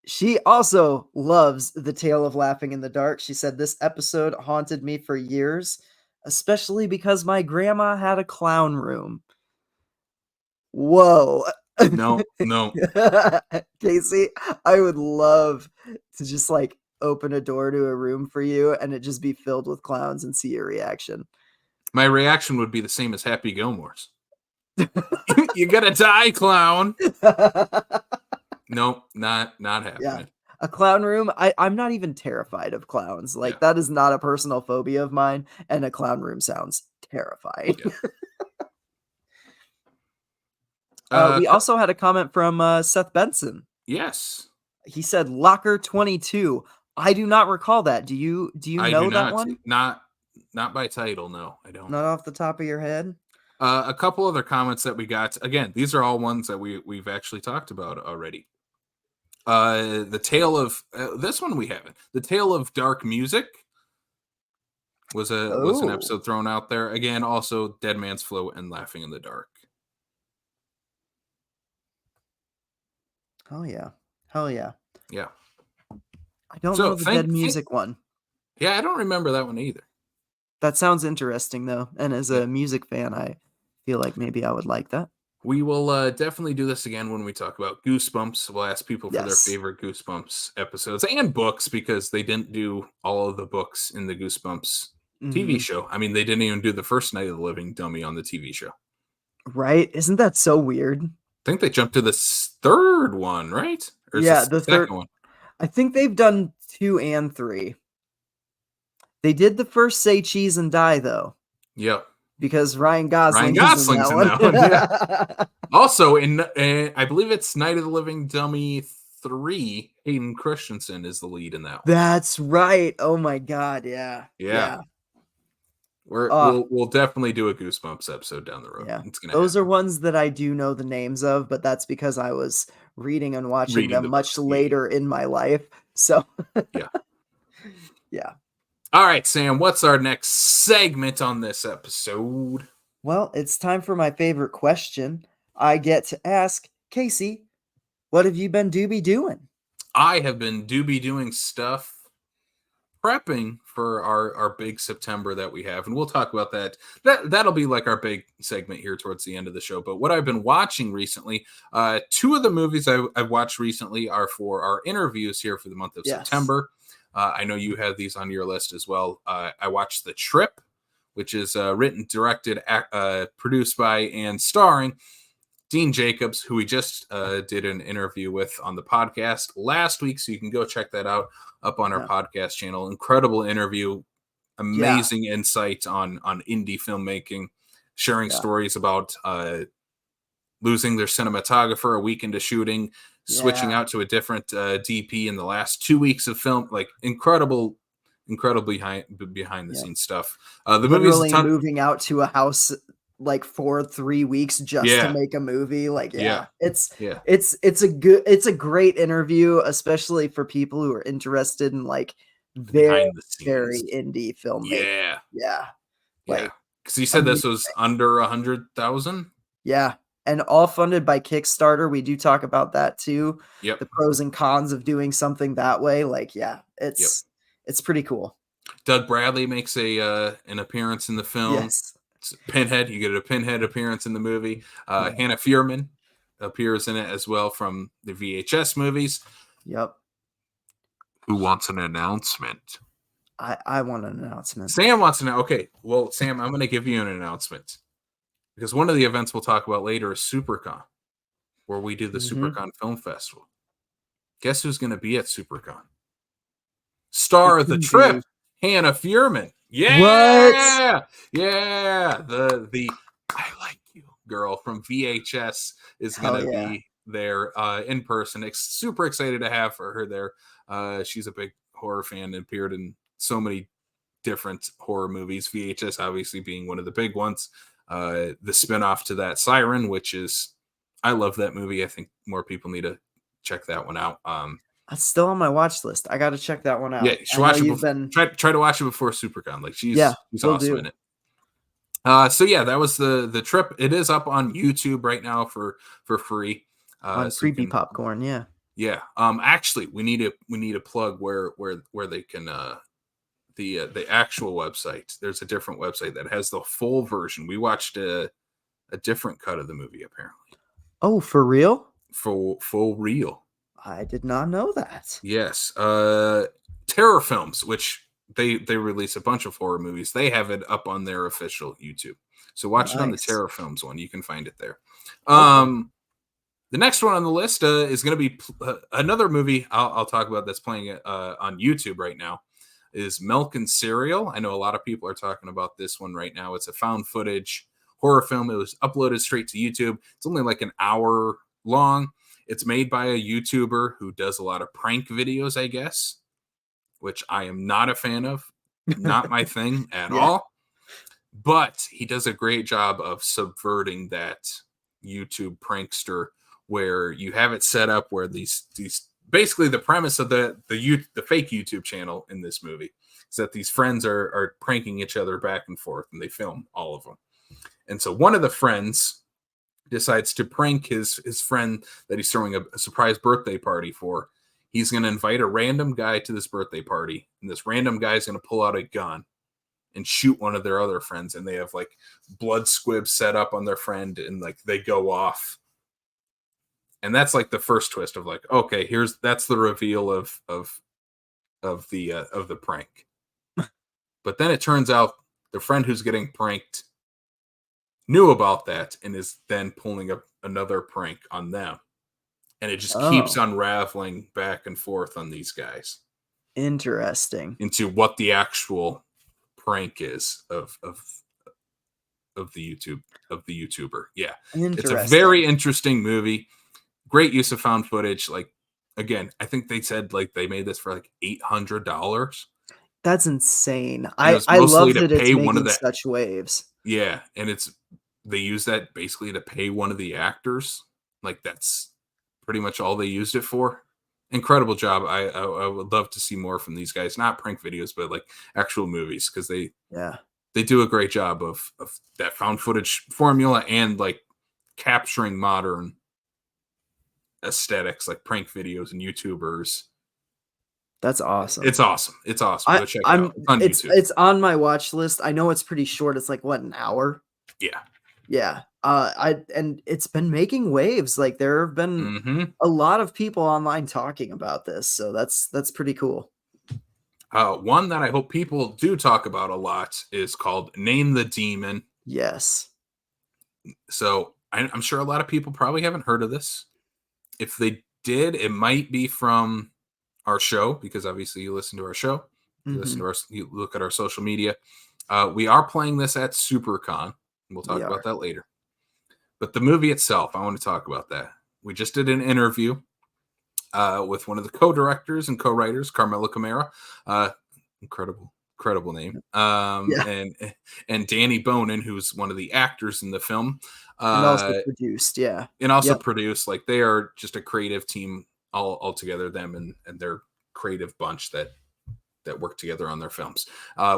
She also loves The Tale of Laughing in the Dark. She said this episode haunted me for years, especially because my grandma had a clown room. Whoa. No. Casey, I would love to just like open a door to a room for you and it just be filled with clowns and see your reaction. My reaction would be the same as Happy Gilmore's. You gotta die, clown. Nope, not happening. Yeah. A clown room. I'm not even terrified of clowns. Like that is not a personal phobia of mine, and a clown room sounds terrifying. Yeah. We also had a comment from Seth Benson. Yes. He said Locker 22. I do not recall that. Do you know that one? Not by title, no. I don't. Not off the top of your head? A couple other comments that we got. Again, these are all ones that we've actually talked about already. The Tale of this one we haven't. The Tale of Dark Music was an episode thrown out there. Again, also Dead Man's Float and Laughing in the Dark. Oh yeah. Hell yeah. Yeah. I don't know the Dead Music one. Yeah, I don't remember that one either. That sounds interesting though. And as a music fan, I feel like maybe I would like that. We will definitely do this again when we talk about Goosebumps. We'll ask people for their favorite Goosebumps episodes and books, because they didn't do all of the books in the Goosebumps TV show. I mean, they didn't even do the first Night of the Living Dummy on the TV show. Right? Isn't that so weird? I think they jumped to the third one, right? Or the third one. I think they've done 2 and 3. They did the first Say Cheese and Die, though. Yep. Because Ryan Gosling's in that one. Yeah. Also, in I believe it's Night of the Living Dummy 3, Hayden Christensen is the lead in that one. That's right. Oh my God, yeah. We'll definitely do a Goosebumps episode down the road. Yeah. Those are ones that I do know the names of, but that's because I was reading and watching them much later in my life. So yeah. All right, Sam, what's our next segment on this episode? Well, it's time for my favorite question. I get to ask, Casey, what have you been doing? I have been doing stuff, prepping for our big September that we have, and we'll talk about that. That'll be like our big segment here towards the end of the show. But what I've been watching recently, 2 of the movies I've watched recently are for our interviews here for the month of September. I know you have these on your list as well. I watched The Trip, which is written, directed, produced by, and starring Dean Jacobs, who we just did an interview with on the podcast last week. So you can go check that out up on our podcast channel. Incredible interview, amazing insight on indie filmmaking, sharing stories about losing their cinematographer a week into shooting, switching out to a different DP in the last 2 weeks of film. Like incredible behind the scenes stuff. The literally moving out to a house like for 3 weeks just to make a movie. Like, it's a great interview, especially for people who are interested in like very indie filmmaking. Like, because you said this was under 100,000. And all funded by Kickstarter. We do talk about that too. Yep. The pros and cons of doing something that way. Like, it's pretty cool. Doug Bradley makes an appearance in the film. Yes. Pinhead, you get a Pinhead appearance in the movie. Hannah Fierman appears in it as well from the VHS movies. Yep. Who wants an announcement? I want an announcement. Sam wants to know. Okay, well, Sam, I'm going to give you an announcement because one of the events we'll talk about later is SuperCon, where we do the SuperCon Film Festival. Guess who's going to be at SuperCon? Star of the trip, Hannah Fierman. Yeah. What? Yeah. The I Like You girl from VHS is going to be there in person. Super excited to have her there. She's a big horror fan and appeared in so many different horror movies. VHS obviously being one of the big ones. The spinoff to that, Siren, which is, I love that movie. I think more people need to check that one out. That's still on my watch list. I got to check that one out. Yeah, you should watch it try to watch it before SuperCon. Like she's awesome in it. So yeah, that was the trip. It is up on YouTube right now for free. On Creepy Popcorn, yeah. Yeah. Actually, we need to plug where they can the actual website. There's a different website that has the full version. We watched a different cut of the movie apparently. Oh, for real? Full real. I did not know that. Yes. Terror Films, which they release a bunch of horror movies. They have it up on their official YouTube. So watch it on the Terror Films one. You can find it there. Okay. The next one on the list is going to be another movie I'll talk about that's playing on YouTube right now is Milk and Cereal. I know a lot of people are talking about this one right now. It's a found footage horror film. It was uploaded straight to YouTube. It's only like an hour long. It's made by a YouTuber who does a lot of prank videos, I guess, which I am not a fan of. Not my thing at all. But he does a great job of subverting that YouTube prankster where you have it set up where these basically the premise of the fake YouTube channel in this movie is that these friends are pranking each other back and forth and they film all of them. And so one of the friends decides to prank his friend that he's throwing a surprise birthday party for. He's going to invite a random guy to this birthday party, and this random guy is going to pull out a gun and shoot one of their other friends, and they have like blood squibs set up on their friend, and like they go off. And that's like the first twist of like, okay, that's the reveal of the prank. But then it turns out the friend who's getting pranked knew about that and is then pulling up another prank on them. And it just keeps unraveling back and forth on these guys. Interesting. Into what the actual prank is of the YouTuber. Yeah. It's a very interesting movie. Great use of found footage. Like, again, I think they said like they made this for like $800. That's insane. I love that it's making such waves. Yeah, and they use that basically to pay one of the actors. Like that's pretty much all they used it for. Incredible job. I would love to see more from these guys. Not prank videos, but like actual movies because they do a great job of that found footage formula and like capturing modern aesthetics like prank videos and YouTubers. That's awesome. It's awesome. Go check it out. It's on my watch list. I know it's pretty short. It's like what, an hour? Yeah. Yeah. And it's been making waves. Like there have been a lot of people online talking about this. So that's pretty cool. One that I hope people do talk about a lot is called Name the Demon. Yes. So I'm sure a lot of people probably haven't heard of this. If they did, it might be from our show, because obviously you listen to our show. You listen to our, you look at our social media. We are playing this at SuperCon. We'll talk about that later. But the movie itself, I want to talk about that. We just did an interview with one of the co-directors and co-writers, Carmela Camara. Incredible name. And Danny Bonin, who's one of the actors in the film. And also produced, And also produced. Like, they are just a creative team all together, them and their creative bunch that work together on their films.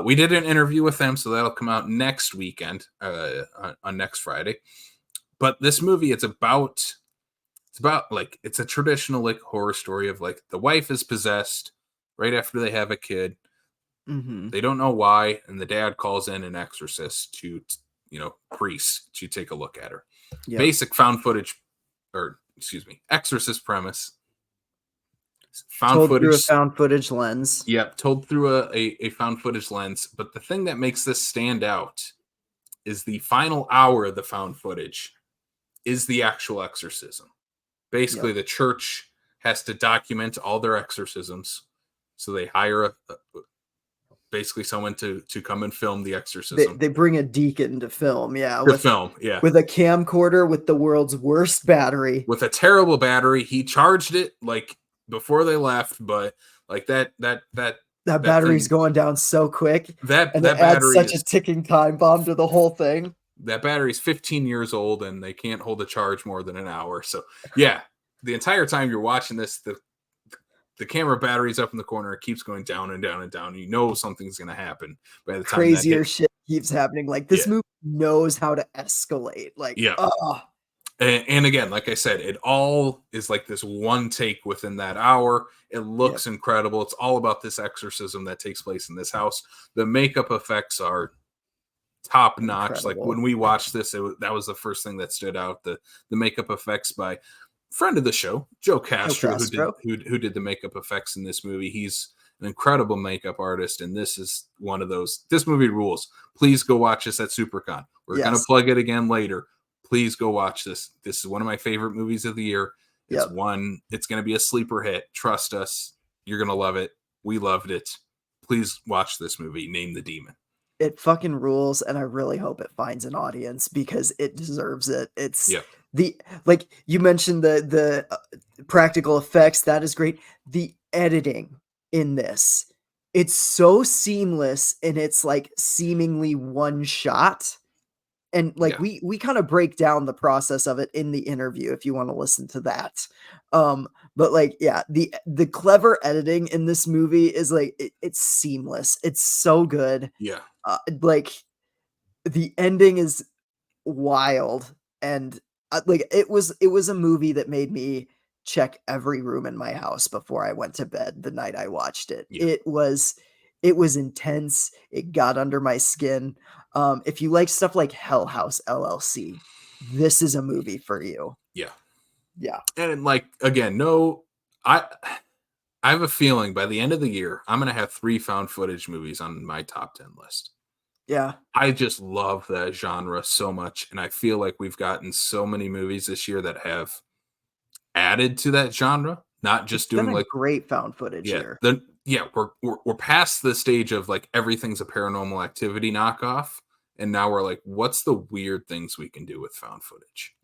We did an interview with them, so that'll come out next weekend, on next Friday. But this movie, it's about like, it's a traditional like horror story of like the wife is possessed right after they have a kid. They don't know why, and the dad calls in an exorcist to, priest to take a look at her. Basic found footage, or excuse me, exorcist premise. Told through a found footage lens. Yep, told through a found footage lens. But the thing that makes this stand out is the final hour of the found footage is the actual exorcism. Basically, the church has to document all their exorcisms, so they hire basically someone to come and film the exorcism. They bring a deacon to film, with a camcorder with the world's worst battery, with a terrible battery. He charged it like before they left, but like that battery's going down so quick. That battery adds such a ticking time bomb to the whole thing. That battery's 15 years old, and they can't hold a charge more than an hour. So yeah, the entire time you're watching this, the camera battery's up in the corner. It keeps going down and down and down. You know something's going to happen by the time crazier shit keeps happening. Like, this movie knows how to escalate. Like, And again, like I said, it all is like this one take within that hour. It looks incredible. It's all about this exorcism that takes place in this house. The makeup effects are top notch. Like, when we watched this, that was the first thing that stood out. The makeup effects by friend of the show, Joe Castro, who did the makeup effects in this movie. He's an incredible makeup artist, and this is one of those. This movie rules. Please go watch this at SuperCon. We're gonna plug it again later. Please go watch this. This is one of my favorite movies of the year. It's it's going to be a sleeper hit. Trust us. You're going to love it. We loved it. Please watch this movie, Name the Demon. It fucking rules, and I really hope it finds an audience, because it deserves it. It's like you mentioned, the practical effects. That is great. The editing in this, it's so seamless, and it's like seemingly one shot. And like we kind of break down the process of it in the interview, if you want to listen to that. But like, the clever editing in this movie is like, it's seamless. It's so good. Like, the ending is wild, and like it was a movie that made me check every room in my house before I went to bed the night I watched it. It was intense. It got under my skin. If you like stuff like Hell House LLC, this is a movie for you. Yeah. And like, again, I have a feeling by the end of the year, I'm going to have 3 found footage movies on my top 10 list. Yeah. I just love that genre so much. And I feel like we've gotten so many movies this year that have added to that genre, not just doing like great found footage here. We're past the stage of like everything's a Paranormal Activity knockoff, and now we're like, what's the weird things we can do with found footage?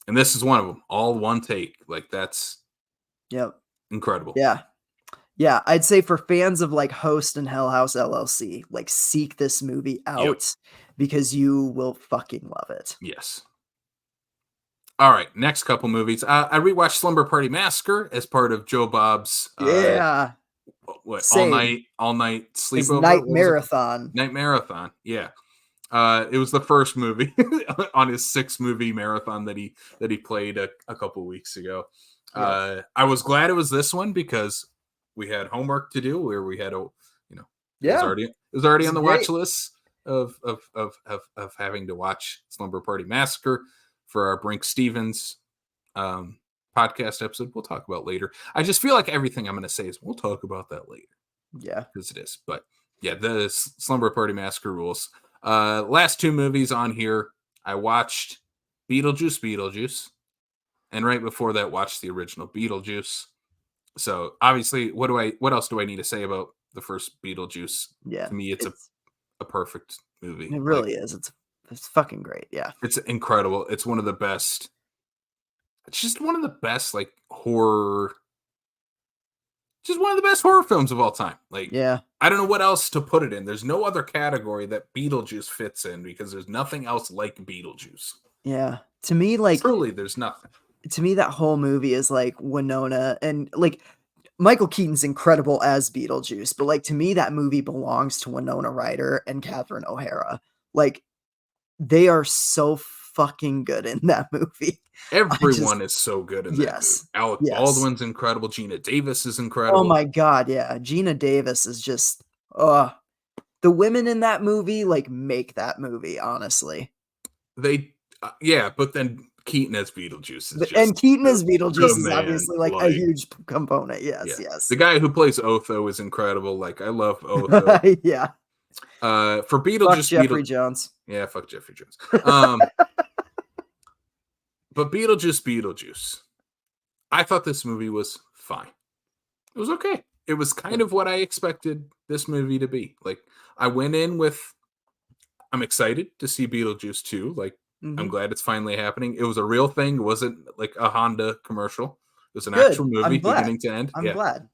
And this is one of them. All one take. Like, that's incredible. Yeah, I'd say for fans of like Host and Hell House LLC, like, seek this movie out, because you will fucking love it. Yes. All right, next couple movies. I rewatched Slumber Party Massacre as part of Joe Bob's all night sleepover, night marathon. Night marathon. Yeah. It was the first movie on his 6-movie marathon that he played a couple weeks ago. I was glad it was this one, because we had homework to do, where we had it was already on the watch list of having to watch Slumber Party Massacre for our Brink Stevens podcast episode. We'll talk about later. I just feel like everything I'm going to say is we'll talk about that later. Yeah, because it is. But yeah, the Slumber Party Massacre rules. Last 2 movies on here. I watched Beetlejuice, and right before that, watched the original Beetlejuice. So obviously, what else do I need to say about the first Beetlejuice? Yeah, To me, it's a perfect movie. It really is. It's fucking great. Yeah, it's incredible. It's one of the best. It's just one of the best like horror. Just one of the best horror films of all time. Like, yeah, I don't know what else to put it in. There's no other category that Beetlejuice fits in because there's nothing else like Beetlejuice. yeah. To me, like truly, there's nothing. To me, that whole movie is like Winona and like Michael Keaton's incredible as Beetlejuice, but like to me, that movie belongs to Winona Ryder and Catherine O'Hara. Like they are so fucking good in that movie. Everyone is so good in that movie. Yes. Alec Baldwin's incredible. Gina Davis is Oh incredible. my god, yeah. Gina Davis is just the women in that movie like make that movie, honestly. They but then Keaton as Beetlejuice is just And Keaton as Beetlejuice is obviously like a huge component. Yes, yeah. yes. The guy who plays Otho is incredible. Like I love Otho. Yeah. For Beetlejuice, fuck Jeffrey Jones. Yeah, fuck Jeffrey Jones. But Beetlejuice. I thought this movie was fine. It was okay. It was kind of what I expected this movie to be. Like I went in with, I'm excited to see Beetlejuice 2. Like I'm glad it's finally happening. It was a real thing. It wasn't like a Honda commercial. It was an actual movie beginning to end. I'm glad.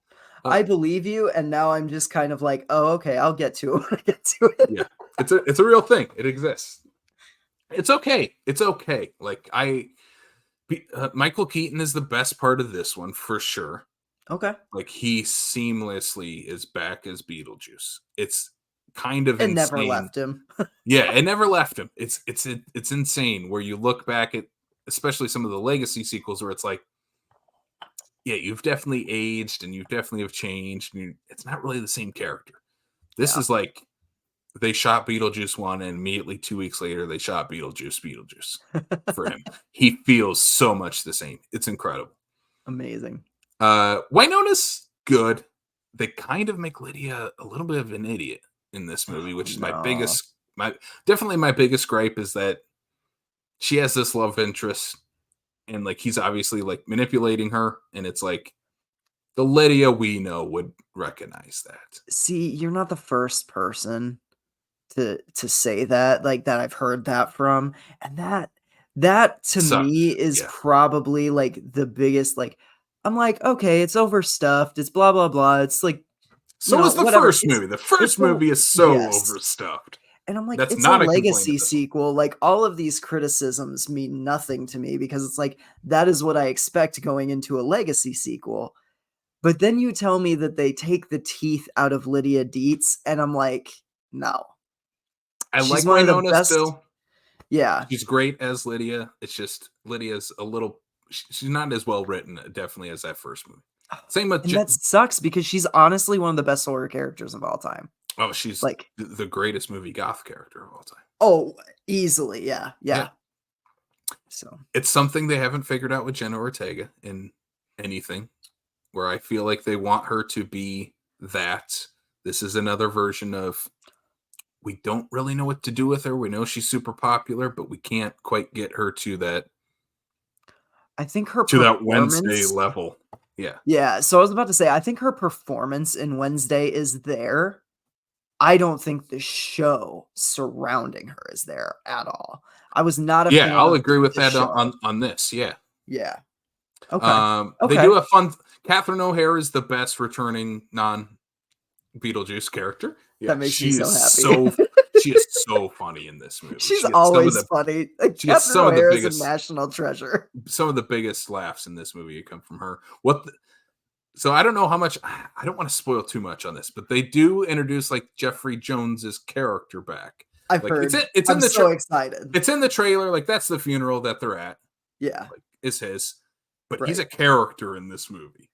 I believe you, and now I'm just kind of like, oh, okay, I'll get to it when I get to it. Yeah, it's a real thing. It exists. It's okay. It's okay. Like Michael Keaton is the best part of this one for sure. Okay. Like he seamlessly is back as Beetlejuice. It's kind of insane. Never left him. Yeah, it never left him. It's insane where you look back at especially some of the legacy sequels where it's like, yeah, you've definitely aged and you definitely have changed. And it's not really the same character. This is like they shot Beetlejuice 1 and immediately 2 weeks later they shot Beetlejuice for him. He feels so much the same. It's incredible. Amazing. Winona's good. They kind of make Lydia a little bit of an idiot in this movie, which is my biggest gripe is that she has this love interest and like he's obviously like manipulating her, and it's like the Lydia we know would recognize that. See, you're not the first person to say that, like that I've heard that from, and that to me is probably like the biggest. Like I'm like, okay, it's overstuffed, it's blah blah blah. It's like so is the first movie. The first movie is so overstuffed. And I'm like, it's not a legacy sequel. Like all of these criticisms mean nothing to me because it's like that is what I expect going into a legacy sequel. But then you tell me that they take the teeth out of Lydia Dietz, and I'm like, no. She's like Winona still. Yeah. She's great as Lydia. It's just Lydia's a little, she's not as well written, definitely, as that first movie. Same with that sucks because she's honestly one of the best horror characters of all time. Oh, she's like the greatest movie goth character of all time. Oh, easily. Yeah. So it's something they haven't figured out with Jenna Ortega in anything, where I feel like they want her to be that. This is another version of, we don't really know what to do with her. We know she's super popular, but we can't quite get her to that. I think her to that Wednesday level. Yeah. Yeah. So I was about to say, I think her performance in Wednesday is there. I don't think the show surrounding her is there at all. I was not a fan. I'll agree with that on this. Yeah. Yeah. Okay. They do a fun. Catherine O'Hara is the best returning non-Beetlejuice character. Yeah, that makes me so happy. She is so funny in this movie. She's always funny. Like, Catherine O'Hara is a national treasure. Some of the biggest laughs in this movie come from her. So I don't know how much. I don't want to spoil too much on this, but they do introduce like Jeffrey Jones's character back. I've heard. I'm so excited. It's in the trailer. Like that's the funeral that they're at. Yeah, like, is his. But he's a character in this movie,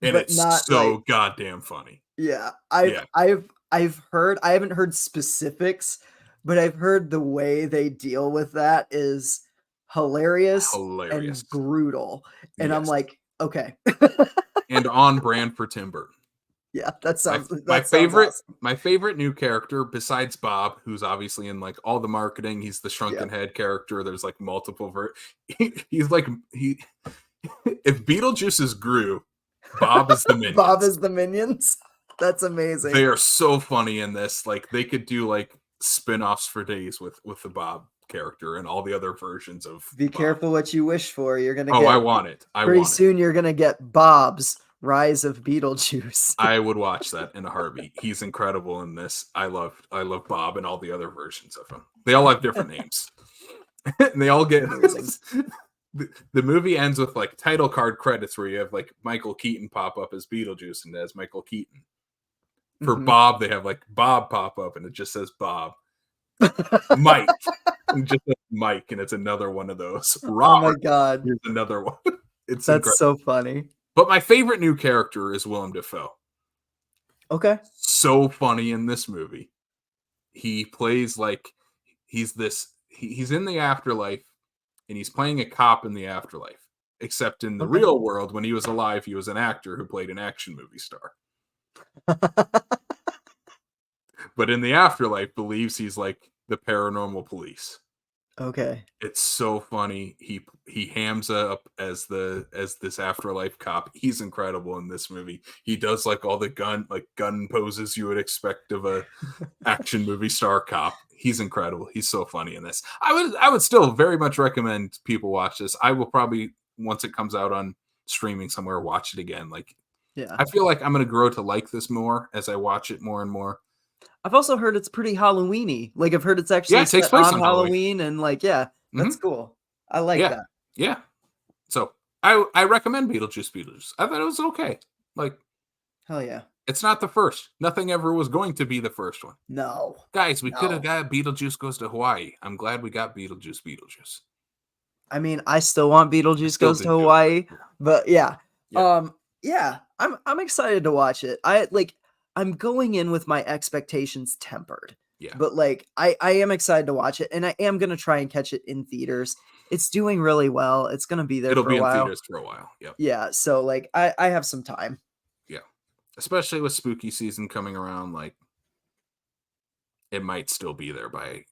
and it's so goddamn funny. Yeah, I've heard. I haven't heard specifics, but I've heard the way they deal with that is hilarious. And brutal. And I'm like, okay. And on brand for Tim Burton. Yeah, that sounds awesome. My favorite new character besides Bob, who's obviously in like all the marketing. He's the shrunken head character. There's like multiple he's like he if Beetlejuice is Gru, Bob is the Minions. Bob is the Minions. That's amazing. They are so funny in this. Like they could do like spin-offs for days with the Bob character and all the other versions of Be Bob. Careful what you wish for. You're gonna I want it. Pretty soon you're gonna get Bob's Rise of Beetlejuice. I would watch that in a heartbeat. He's incredible in this. I love Bob and all the other versions of him. They all have different names. And they all get the movie ends with like title card credits where you have like Michael Keaton pop up as Beetlejuice and as Michael Keaton. For Bob, they have like Bob pop up and it just says Bob. Mike. And just Mike, and it's another one of those. Robert, oh my god. Here's another one. That's incredible. So funny. But my favorite new character is Willem Dafoe. Okay. So funny in this movie. He plays like he's in the afterlife and he's playing a cop in the afterlife. Except in the real world, when he was alive, he was an actor who played an action movie star. But in the afterlife, believes he's like the paranormal police. Okay. It's so funny. He hams up as this afterlife cop. He's incredible in this movie. He does like all the gun poses you would expect of a action movie star cop. He's incredible. He's so funny in this. I would still very much recommend people watch this. I will probably, once it comes out on streaming somewhere, watch it again. Like, yeah, I feel like I'm going to grow to like this more as I watch it more and more. I've also heard it's pretty Halloween-y. Like I've heard it's actually it takes place on Halloween and like, that's cool. I like that. Yeah. So I recommend Beetlejuice. I thought it was okay. Like, hell yeah. It's not the first. Nothing ever was going to be the first one. No. Guys, we could have got Beetlejuice Goes to Hawaii. I'm glad we got Beetlejuice. I mean, I still want Beetlejuice Goes to Hawaii, but yeah. I'm excited to watch it. I'm going in with my expectations tempered. Yeah. But like I am excited to watch it, and I am gonna try and catch it in theaters. It's doing really well. It's gonna be there for a while. It'll be in theaters for a while. Yep. Yeah. So like I have some time. Yeah. Especially with spooky season coming around, like it might still be there by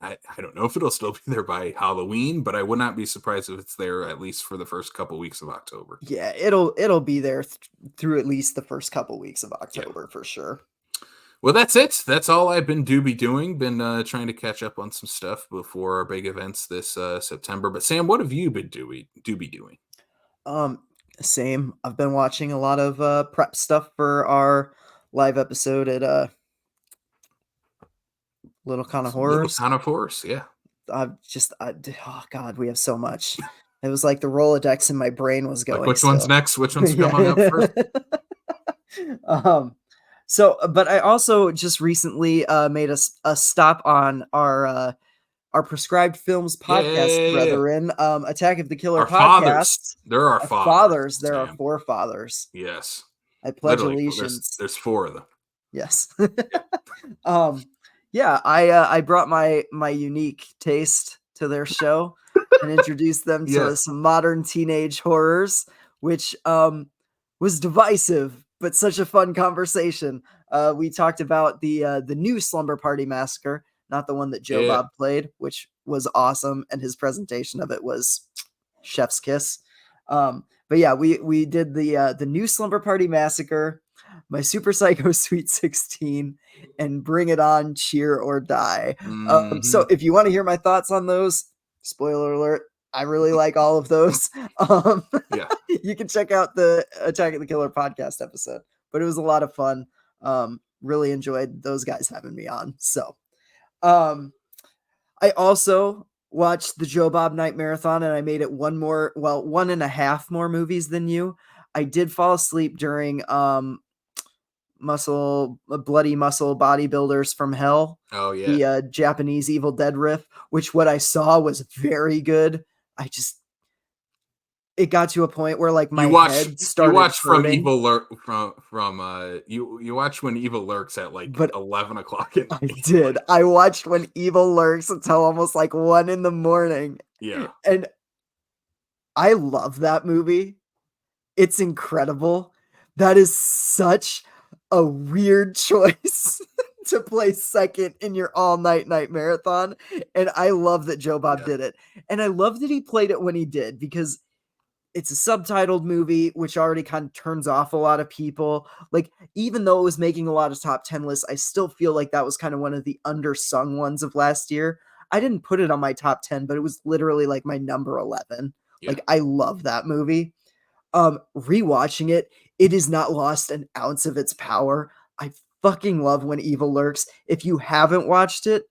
I don't know if it'll still be there by Halloween, but I would not be surprised if it's there at least for the first couple weeks of October. Yeah, it'll be there through at least the first couple weeks of October for sure. Well, that's it. That's all I've been doing. Been trying to catch up on some stuff before our big events this September. But Sam, what have you been doing? Same. I've been watching a lot of prep stuff for our live episode at Little Kind of Horrors. Little Kind of Horrors, yeah. Oh God, we have so much. It was like the Rolodex in my brain was going. Like which one's next? Which one's coming up first? So, but I also just recently made a stop on our Prescribed Films podcast, brethren. Attack of the Killer podcast. Fathers. There are fathers. There are four fathers. Yes. I pledge allegiance. There's four of them. Yes. Yeah, I brought my unique taste to their show and introduced them to some modern teenage horrors, which was divisive, but such a fun conversation. We talked about the new Slumber Party Massacre, not the one that Joe Bob played, which was awesome, and his presentation of it was chef's kiss. But yeah, we did the new Slumber Party Massacre, My Super Psycho Sweet 16, and Bring It On, Cheer or Die. So if you want to hear my thoughts on those, spoiler alert, I really like all of those. You can check out the Attack of the Killer podcast episode, but it was a lot of fun. Really enjoyed those guys having me on. So I also watched the Joe Bob Night Marathon, and I made it 1.5 more movies than you. I did fall asleep during Bloody Muscle Bodybuilders from Hell. Oh yeah. The Japanese Evil Dead riff, which what I saw was very good. It got to a point where like my head started. You watch hurting. You watch When Evil Lurks at like 11 o'clock at night. I did. I watched When Evil Lurks until almost like 1 a.m. Yeah. And I love that movie. It's incredible. That is such a weird choice to play second in your all-night marathon, and I love that Joe Bob did it. And I love that he played it when he did, because it's a subtitled movie, which already kind of turns off a lot of people. Like, even though it was making a lot of top 10 lists, I still feel like that was kind of one of the undersung ones of last year. I didn't put it on my top 10, but it was literally like my number 11. Yeah. Like, I love that movie. Rewatching it, it is not lost an ounce of its power. I fucking love When Evil Lurks. If you haven't watched it,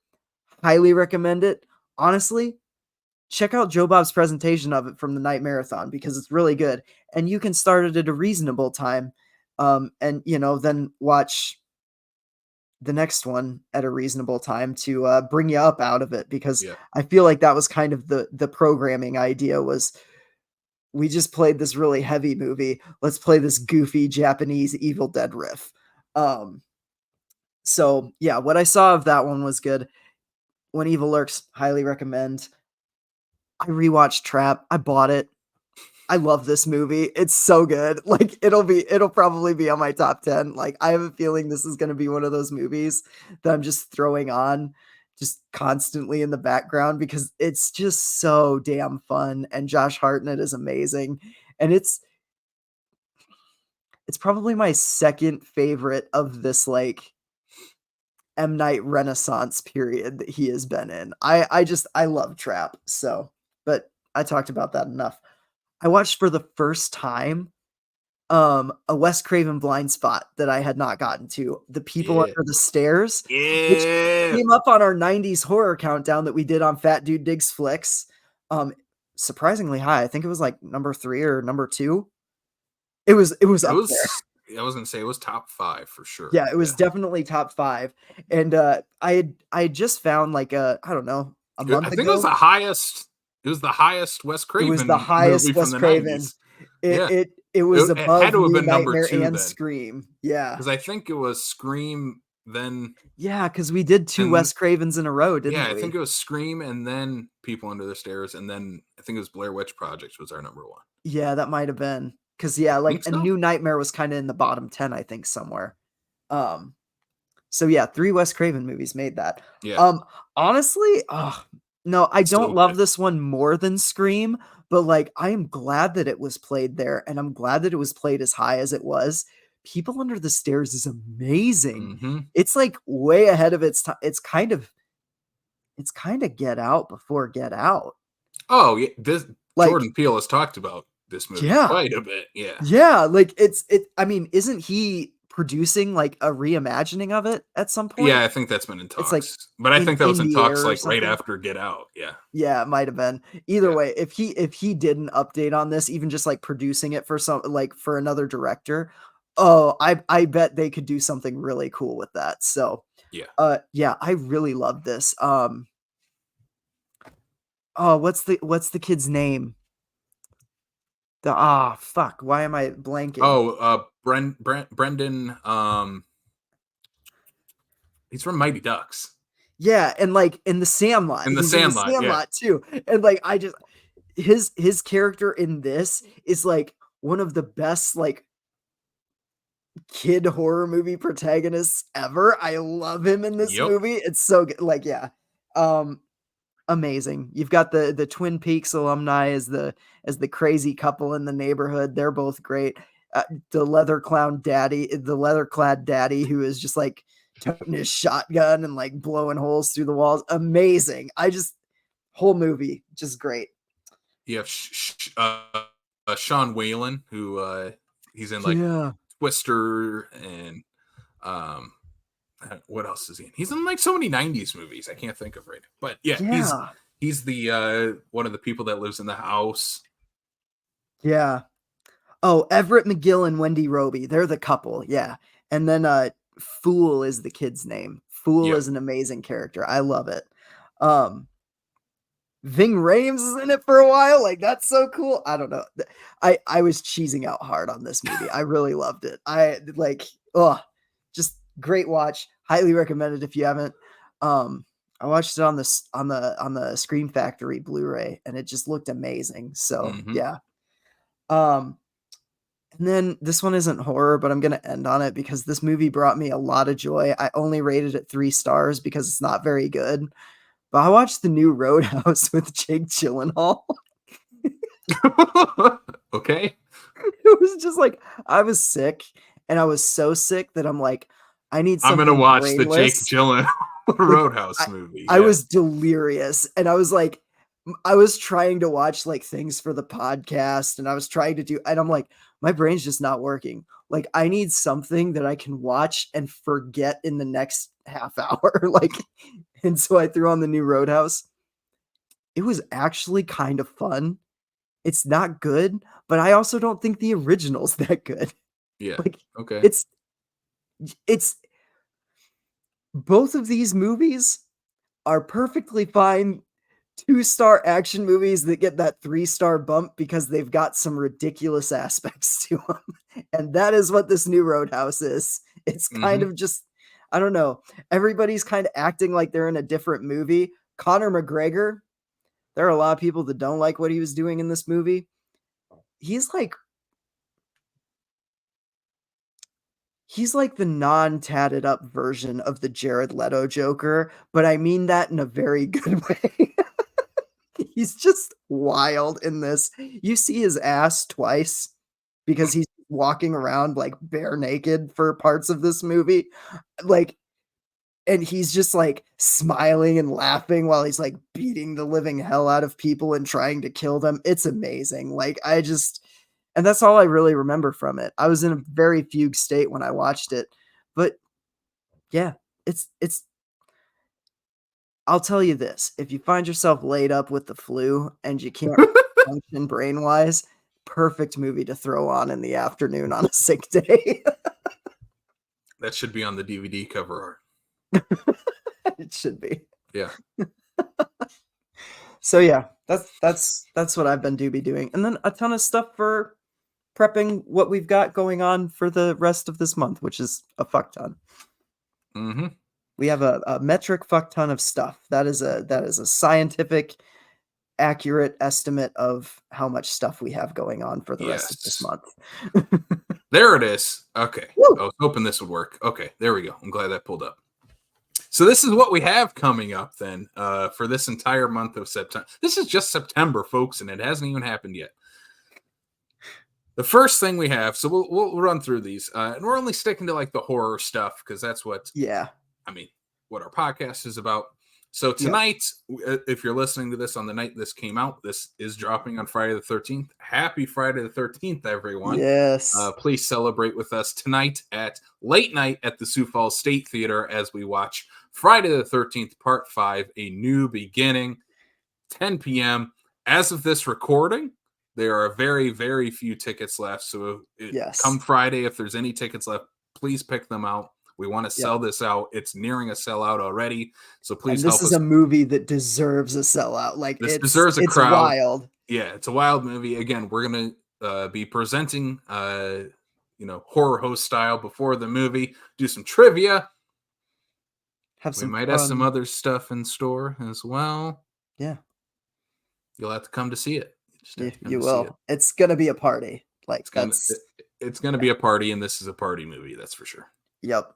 highly recommend it. Honestly, check out Joe Bob's presentation of it from the night marathon, because it's really good. And you can start it at a reasonable time. And then watch the next one at a reasonable time to bring you up out of it, because I feel like that was kind of the programming idea was, we just played this really heavy movie. Let's play this goofy Japanese Evil Dead riff. So yeah, what I saw of that one was good. When Evil Lurks, highly recommend. I rewatched Trap. I bought it. I love this movie. It's so good. Like, it'll probably be on my top 10. Like, I have a feeling this is going to be one of those movies that I'm just throwing on just constantly in the background, because it's just so damn fun. And Josh Hartnett is amazing. And it's probably my second favorite of this, like, M. Night Renaissance period that he has been in. I love Trap. So, but I talked about that enough. I watched for the first time a Wes Craven blind spot that I had not gotten to, The People Under the Stairs, which came up on our 90s horror countdown that we did on Fat Dude Digs Flicks. Surprisingly high. I think it was like number 3 or number 2. It was up there. I was gonna say it was top 5 for sure. Yeah, it was definitely top 5. And I had just found, like, I don't know, a month ago. I think it was the highest. It was the highest Wes Craven. It was the highest Wes Craven. 90s. It was above had to have been Nightmare number 2 and then. Scream. Yeah, because I think it was Scream then. Yeah, because we did 2 Wes Cravens in a row, didn't we? Yeah, I think it was Scream and then People Under the Stairs, and then I think it was Blair Witch Project was our number 1. Yeah, that might have been, because like a New Nightmare was kind of in the bottom 10, I think, somewhere. So yeah, 3 Wes Craven movies made that. Yeah. Honestly, no, I don't love this one more than Scream, but like, I am glad that it was played there, and I'm glad that it was played as high as it was. People Under the Stairs is amazing. Mm-hmm. It's like way ahead of its time. It's kind of Get Out before Get Out. Oh yeah, Jordan Peele has talked about this movie quite a bit. Yeah, like I mean, isn't he producing like a reimagining of it at some point? Yeah, I think that's been in talks. It's like, but I think that was in talks like right after Get Out. Yeah, it might have been. Either way, if he did an update on this, even just like producing it for for another director, I bet they could do something really cool with that. So yeah, I really love this. What's the kid's name? Fuck, why am I blanking? Brendan, he's from Mighty Ducks. Yeah, and like in The Sandlot. In The Sandlot too. And like, I just, his character in this is like one of the best like kid horror movie protagonists ever. I love him in this movie. It's so good. Like, yeah. Amazing. You've got the Twin Peaks alumni as the crazy couple in the neighborhood. They're both great. The leather-clad daddy who is just like toting his shotgun and like blowing holes through the walls. Amazing. Whole movie just great. You have Sean Whalen, who he's in like Twister and what else is he in? He's in like so many 90s movies I can't think of right now. But he's the one of the people that lives in the house. Yeah. Oh, Everett McGill and Wendy Roby. They're the couple. Yeah. And then Fool is the kid's name. Fool is an amazing character. I love it. Ving Rhames is in it for a while. Like, that's so cool. I don't know. I was cheesing out hard on this movie. I really loved it. Just great watch. Highly recommend it if you haven't. I watched it on the Scream Factory Blu-ray, and it just looked amazing. So yeah. And And then this one isn't horror, but I'm going to end on it because this movie brought me a lot of joy. I only rated it 3 stars because it's not very good. But I watched the new Roadhouse with Jake Gyllenhaal. Okay. It was just like, I was sick, and I was so sick that I'm like, I need I'm something gonna watch brainless. the Jake Gyllenhaal Roadhouse movie. I was delirious, and I was like, I was trying to watch like things for the podcast, and I was trying to do, and I'm like, my brain's just not working. Like, I need something that I can watch and forget in the next half hour. Like, and so I threw on the new Roadhouse. It was actually kind of fun. It's not good, but I also don't think the original's that good. Yeah. Like, okay. It's both of these movies are perfectly fine 2-star action movies that get that 3-star bump because they've got some ridiculous aspects to them. And that is what this new Roadhouse is. It's kind of just, I don't know. Everybody's kind of acting like they're in a different movie. Conor McGregor, there are a lot of people that don't like what he was doing in this movie. He's like the non-tatted up version of the Jared Leto Joker, but I mean that in a very good way. He's just wild in this. You see his ass twice because he's walking around like bare naked for parts of this movie. Like, and he's just like smiling and laughing while he's like beating the living hell out of people and trying to kill them. It's amazing. Like, and that's all I really remember from it. I was in a very fugue state when I watched it, but yeah, it's I'll tell you this, if you find yourself laid up with the flu and you can't function brain-wise, perfect movie to throw on in the afternoon on a sick day. That should be on the DVD cover art. It should be. Yeah. So yeah, that's what I've been doing. And then a ton of stuff for prepping what we've got going on for the rest of this month, which is a fuck ton. We have a metric fuck ton of stuff. That is a scientific, accurate estimate of how much stuff we have going on for the rest of this month. There it is. Okay. Woo! I was hoping this would work. Okay, there we go. I'm glad that pulled up. So this is what we have coming up then for this entire month of September. This is just September, folks, and it hasn't even happened yet. The first thing we have, so we'll run through these, and we're only sticking to like the horror stuff because that's what, what our podcast is about. So tonight, if you're listening to this on the night this came out, this is dropping on Friday the 13th. Happy Friday the 13th, everyone. Yes. Please celebrate with us tonight at late night at the Sioux Falls State Theater as we watch Friday the 13th, Part 5, A New Beginning, 10 p.m. As of this recording, there are very, very few tickets left. So come Friday, if there's any tickets left, please pick them out. We want to sell this out. It's nearing a sellout already. So please help us. This is a movie that deserves a sellout. Like, this deserves a crowd. It's wild. Yeah, it's a wild movie. Again, we're going to be presenting, horror host style before the movie. Do some trivia. We might have some other stuff in store as well. Yeah. You'll have to come to see it. You will. It's going to be a party. Like, it's going to be a party, and this is a party movie. That's for sure. Yep.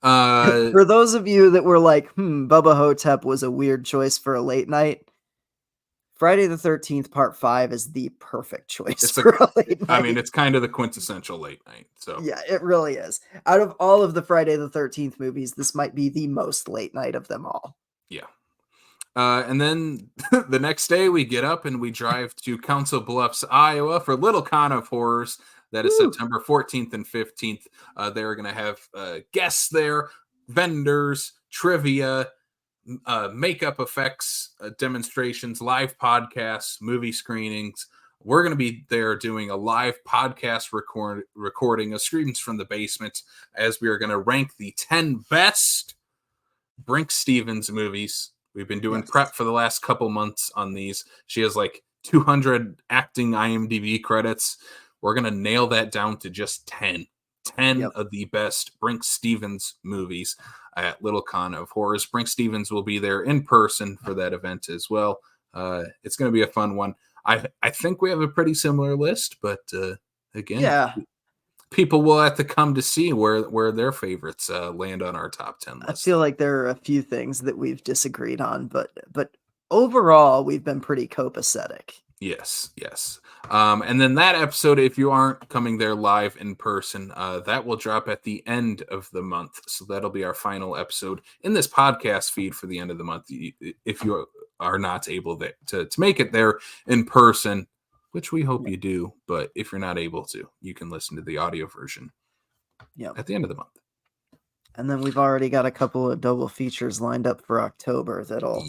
For those of you that were like, Bubba Hotep was a weird choice for a late night, Friday the 13th Part 5 is the perfect choice for a late night. I mean, it's kind of the quintessential late night. So yeah, it really is. Out of all of the Friday the 13th movies, this might be the most late night of them all. Yeah. And then the next day we get up and we drive to Council Bluffs, Iowa for Little Con of Horrors. That is September 14th and 15th. They're going to have guests there, vendors, trivia, makeup effects, demonstrations, live podcasts, movie screenings. We're going to be there doing a live podcast recording of Screams from the Basement as we are going to rank the 10 best Brink Stevens movies. We've been doing prep for the last couple months on these. She has like 200 acting IMDb credits. We're going to nail that down to just 10. 10 of the best Brink Stevens movies at Little Con of Horrors. Brink Stevens will be there in person for that event as well. It's going to be a fun one. I think we have a pretty similar list, but again, Yeah. people will have to come to see where their favorites land on our top 10 list. I feel like there are a few things that we've disagreed on, but overall, we've been pretty copacetic. Yes. And then that episode, if you aren't coming there live in person, that will drop at the end of the month. So that'll be our final episode in this podcast feed for the end of the month. If you are not able to make it there in person, which we hope you do, but if you're not able to, you can listen to the audio version at the end of the month. And then we've already got a couple of double features lined up for October that'll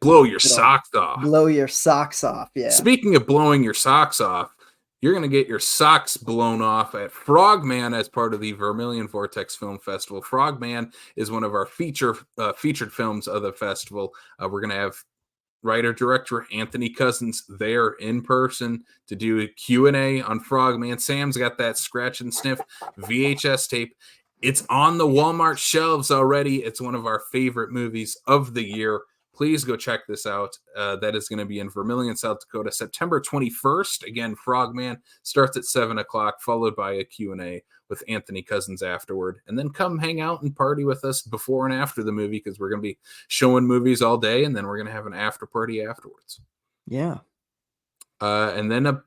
blow your socks off. Blow your socks off, yeah. Speaking of blowing your socks off, you're going to get your socks blown off at Frogman as part of the Vermilion Vortex Film Festival. Frogman is one of our featured films of the festival. We're going to have writer-director Anthony Cousins there in person to do a Q&A on Frogman. Sam's got that scratch and sniff VHS tape. It's on the Walmart shelves already. It's one of our favorite movies of the year. Please go check this out. That is going to be in Vermilion, South Dakota, September 21st. Again, Frogman starts at 7 o'clock, followed by a Q&A with Anthony Cousins afterward. And then come hang out and party with us before and after the movie, because we're going to be showing movies all day, and then we're going to have an after party afterwards. Yeah. And then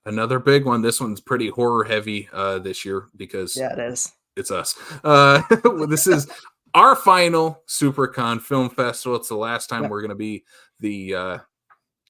another big one. This one's pretty horror heavy this year because it is. It's us. This is our final SuperCon Film Festival. It's the last time we're going to be the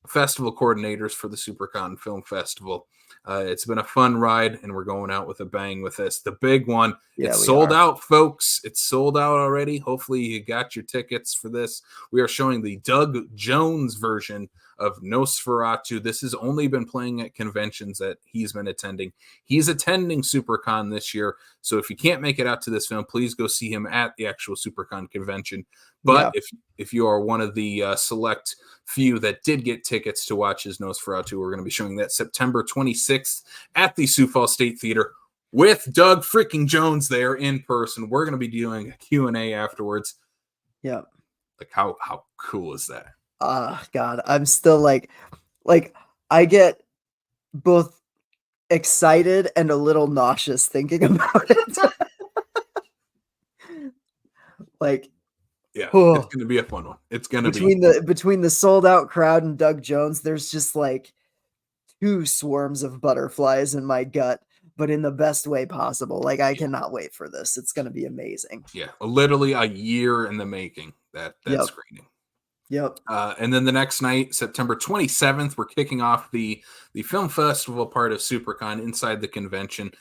festival coordinators for the SuperCon Film Festival. It's been a fun ride, and we're going out with a bang with this. The big one. It's sold out, folks. It's sold out already. Hopefully you got your tickets for this. We are showing the Doug Jones version of Nosferatu. This has only been playing at conventions that he's been attending. He's attending SuperCon this year. So if you can't make it out to this film, please go see him at the actual SuperCon convention. But if you are one of the select few that did get tickets to watch his Nosferatu, we're going to be showing that September 26th at the Sioux Falls State Theater with Doug freaking Jones there in person. We're going to be doing a Q&A afterwards. Yeah. Like how cool is that? God, I'm still like I get both excited and a little nauseous thinking about it. It's going to be a fun one. It's going to be between the sold out crowd and Doug Jones, there's just like two swarms of butterflies in my gut, but in the best way possible. Like I cannot wait for this. It's going to be amazing. Yeah, literally a year in the making that screening. Yep. And then the next night, September 27th, we're kicking off the film festival part of SuperCon inside the convention.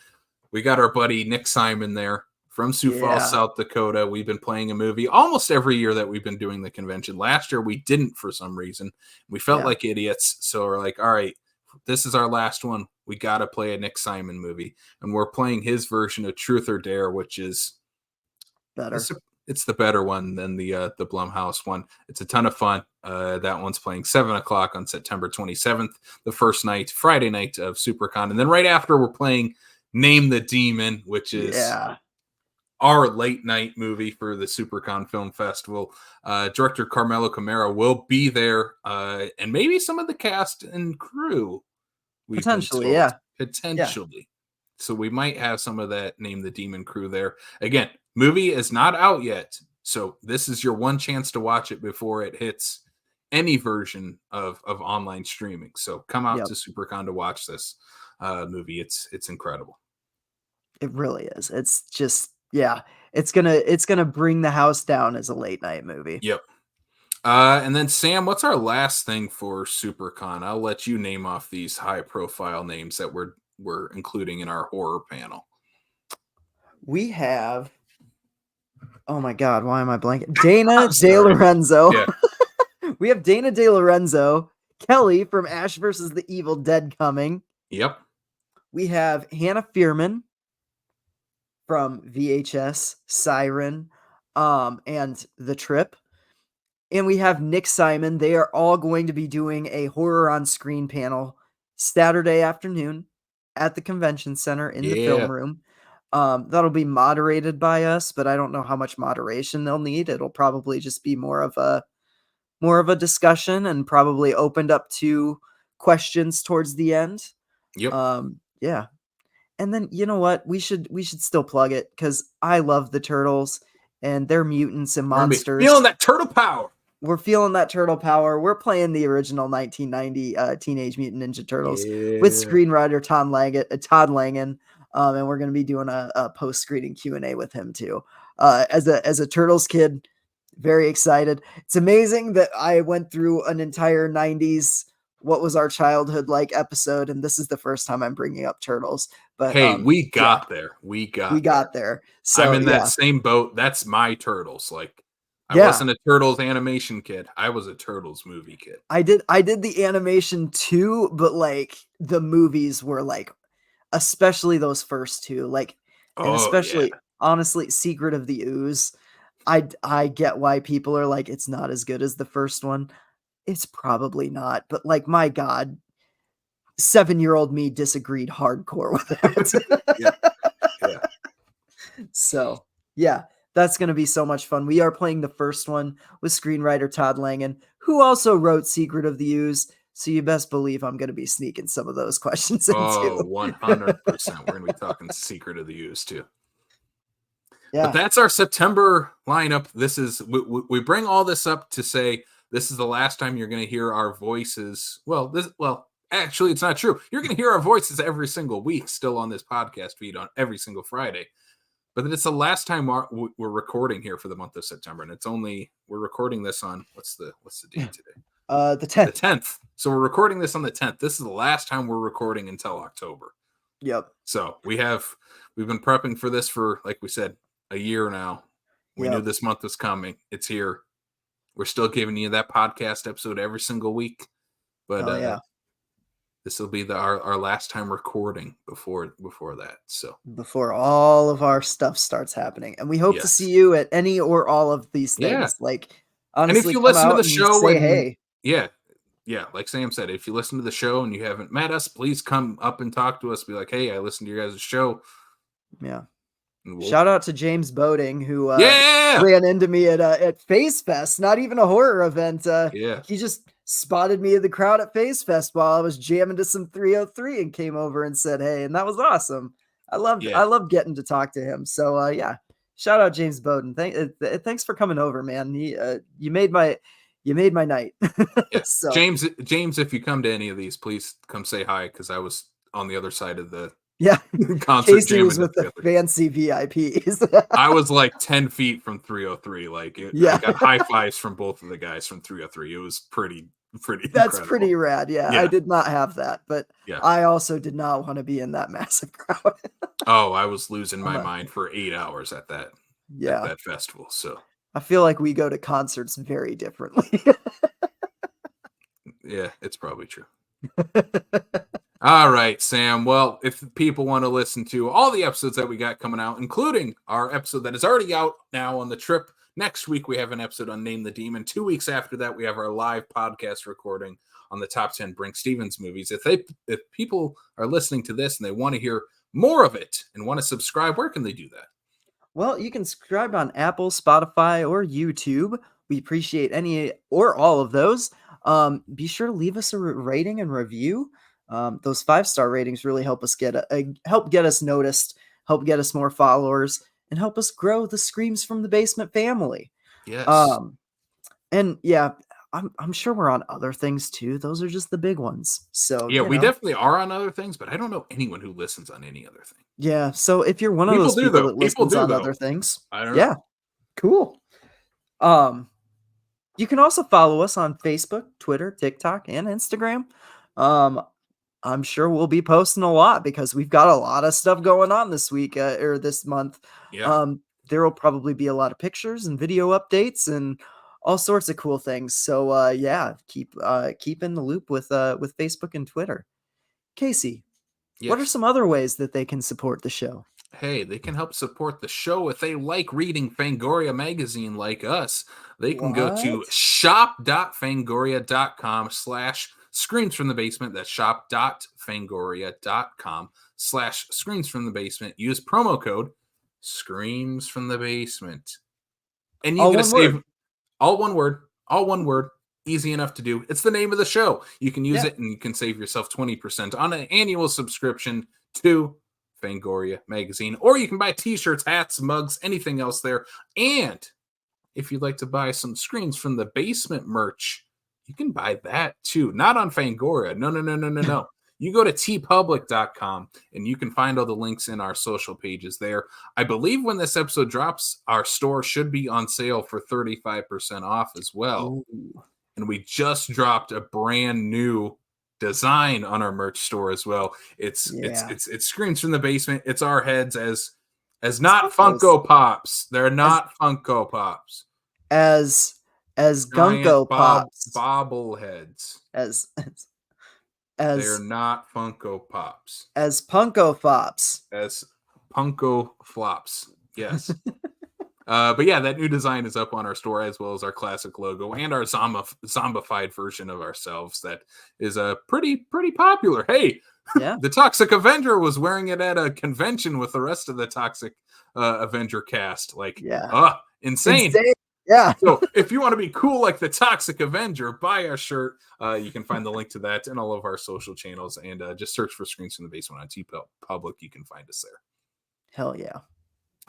We got our buddy Nick Simon there from Sioux Falls, South Dakota. We've been playing a movie almost every year that we've been doing the convention. Last year, we didn't for some reason. We felt like idiots. So we're like, all right, this is our last one. We got to play a Nick Simon movie. And we're playing his version of Truth or Dare, which is better. It's the better one than the Blumhouse one. It's a ton of fun. That one's playing 7 o'clock on September 27th, the first night, Friday night of SuperCon. And then right after, we're playing Name the Demon, which is our late night movie for the SuperCon Film Festival. Director Carmelo Camara will be there, and maybe some of the cast and crew. Potentially. Yeah. So we might have some of that Name the Demon crew there. Again, movie is not out yet, so this is your one chance to watch it before it hits any version of online streaming. So come out to SuperCon to watch this movie. It's incredible. It really is. It's just it's gonna bring the house down as a late night movie. Yep. And then Sam, what's our last thing for SuperCon? I'll let you name off these high profile names that we're including in our horror panel. We have, oh my God, why am I blanking? Dana De Lorenzo. We have Dana De Lorenzo, Kelly from Ash versus the Evil Dead coming. Yep. We have Hannah Fearman from VHS, Siren, and The Trip. And we have Nick Simon. They are all going to be doing a horror on screen panel Saturday afternoon at the convention center in the film room. That'll be moderated by us, but I don't know how much moderation they'll need. It'll probably just be more of a discussion and probably opened up to questions towards the end. Yep. Yeah. And then you know what? We should still plug it because I love the Turtles and they're mutants and monsters. Feeling that turtle power. We're feeling that turtle power. We're playing the original 1990 Teenage Mutant Ninja Turtles with screenwriter Todd Langen, and we're going to be doing a post-screening Q&A with him too. As a Turtles kid, very excited. It's amazing that I went through an entire 90s what was our childhood like episode, and this is the first time I'm bringing up Turtles. But hey, we got there. We got there. So I'm in that same boat. That's my Turtles. Like, I wasn't a Turtles animation kid. I was a Turtles movie kid. I did the animation too, but like the movies were like, especially those first two, like, and especially honestly, Secret of the Ooze. I get why people are like, it's not as good as the first one. It's probably not, but like, my God, 7-year-old me disagreed hardcore with it. yeah. So yeah, that's going to be so much fun. We are playing the first one with screenwriter Todd Langen, who also wrote Secret of the Ooze. So you best believe I'm going to be sneaking some of those questions into. 100%. We're going to be talking Secret of the Ooze too. Yeah. But that's our September lineup. This is we bring all this up to say this is the last time you're going to hear our voices. Well, actually, it's not true. You're going to hear our voices every single week, still on this podcast feed on every single Friday. But it's the last time we're recording here for the month of September, and we're recording this on what's the date today? The 10th. The 10th. So we're recording this on the 10th. This is the last time we're recording until October. Yep. So we've been prepping for this for, like we said, a year now. We knew this month was coming. It's here. We're still giving you that podcast episode every single week, but this will be our last time recording before that. So before all of our stuff starts happening, and we hope to see you at any or all of these things. Yeah. Like, honestly, and if you listen to the show, say hey. Yeah, like Sam said, if you listen to the show and you haven't met us, please come up and talk to us. Be like, hey, I listened to your guys' show. Yeah. Shout out to James Boding, who Yeah! ran into me at Face Fest, not even a horror event. Yeah. He just spotted me in the crowd at Face Fest while I was jamming to some 303 and came over and said, hey, and that was awesome. I love getting to talk to him. So yeah, shout out James Bowden. Thanks for coming over, man. You made my night. Yeah. So James, if you come to any of these, please come say hi, because I was on the other side of the concert. Casey was with the fancy VIPs. I was like 10 feet from 303. Like, I got high fives from both of the guys from 303. It was pretty That's incredible. Pretty rad. Yeah, I did not have that, but I also did not want to be in that massive crowd. Oh, I was losing my mind for 8 hours at that festival. So I feel like we go to concerts very differently. Yeah, it's probably true. All right, Sam. Well, if people want to listen to all the episodes that we got coming out, including our episode that is already out now on the trip, next week we have an episode on Name the Demon. 2 weeks after that, we have our live podcast recording on the top 10 Brink Stevens movies. If people are listening to this and they want to hear more of it and want to subscribe, where can they do that? Well, you can subscribe on Apple, Spotify, or YouTube. We appreciate any or all of those. Be sure to leave us a rating and review. Those 5-star ratings really help us get us noticed, help get us more followers, and help us grow the Screams from the Basement family. Yes. And yeah, I'm sure we're on other things too. Those are just the big ones. So yeah, we definitely are on other things, but I don't know anyone who listens on any other thing. Yeah. So if you're one of those people that listens on other things, I don't know. Cool. You can also follow us on Facebook, Twitter, TikTok, and Instagram. I'm sure we'll be posting a lot because we've got a lot of stuff going on this week or this month. Yeah. There will probably be a lot of pictures and video updates and all sorts of cool things. So keep in the loop with Facebook and Twitter. Casey, what are some other ways that they can support the show? Hey, they can help support the show if they like reading Fangoria magazine like us. They can go to shop.fangoria.com/Screams from the Basement. That's shop.fangoria.com/Screams from the Basement. Use promo code Screams from the Basement. And you can save all one word. Easy enough to do. It's the name of the show. You can use it and you can save yourself 20% on an annual subscription to Fangoria magazine, or you can buy t-shirts, hats, mugs, anything else there. And if you'd like to buy some Screens from the Basement merch, you can buy that too. Not on Fangoria. No. You go to tpublic.com and you can find all the links in our social pages there. I believe when this episode drops, our store should be on sale for 35% off as well. Ooh. And we just dropped a brand new design on our merch store as well. It's Screens from the Basement. It's our heads as not Funko Pops. They're not Funko Pops. As Gunko Pops. Bobbleheads. As they're not Funko Pops. As Punko Flops. As Punko Flops. Yes. But yeah, that new design is up on our store, as well as our classic logo and our zombified version of ourselves that is pretty popular. Hey, yeah. The Toxic Avenger was wearing it at a convention with the rest of the Toxic Avenger cast. Like, insane. Yeah. So if you want to be cool like the Toxic Avenger, buy our shirt. You can find the link to that in all of our social channels, and just search for Screens from the Basement on TeePublic. You can find us there. Hell yeah.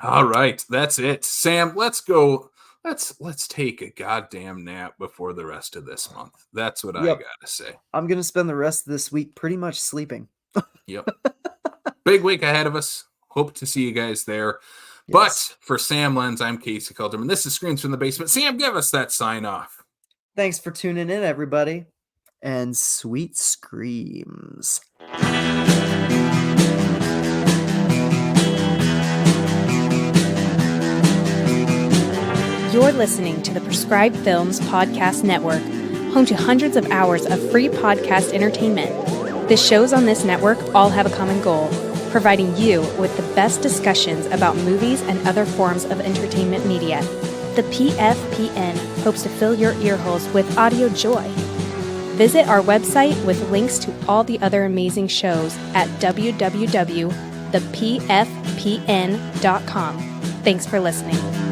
All right, that's it. Sam, let's go. Let's take a goddamn nap before the rest of this month. That's what I gotta say. I'm gonna spend the rest of this week pretty much sleeping. Yep. Big week ahead of us. Hope to see you guys there. Yes. But for Sam Lenz, I'm Casey Calderman. This is Screens from the Basement. Sam, give us that sign off. Thanks for tuning in, everybody. And sweet screams. You're listening to the Prescribed Films Podcast Network, home to hundreds of hours of free podcast entertainment. The shows on this network all have a common goal: providing you with the best discussions about movies and other forms of entertainment media. The PFPN hopes to fill your earholes with audio joy. Visit our website with links to all the other amazing shows at www.thepfpn.com. Thanks for listening.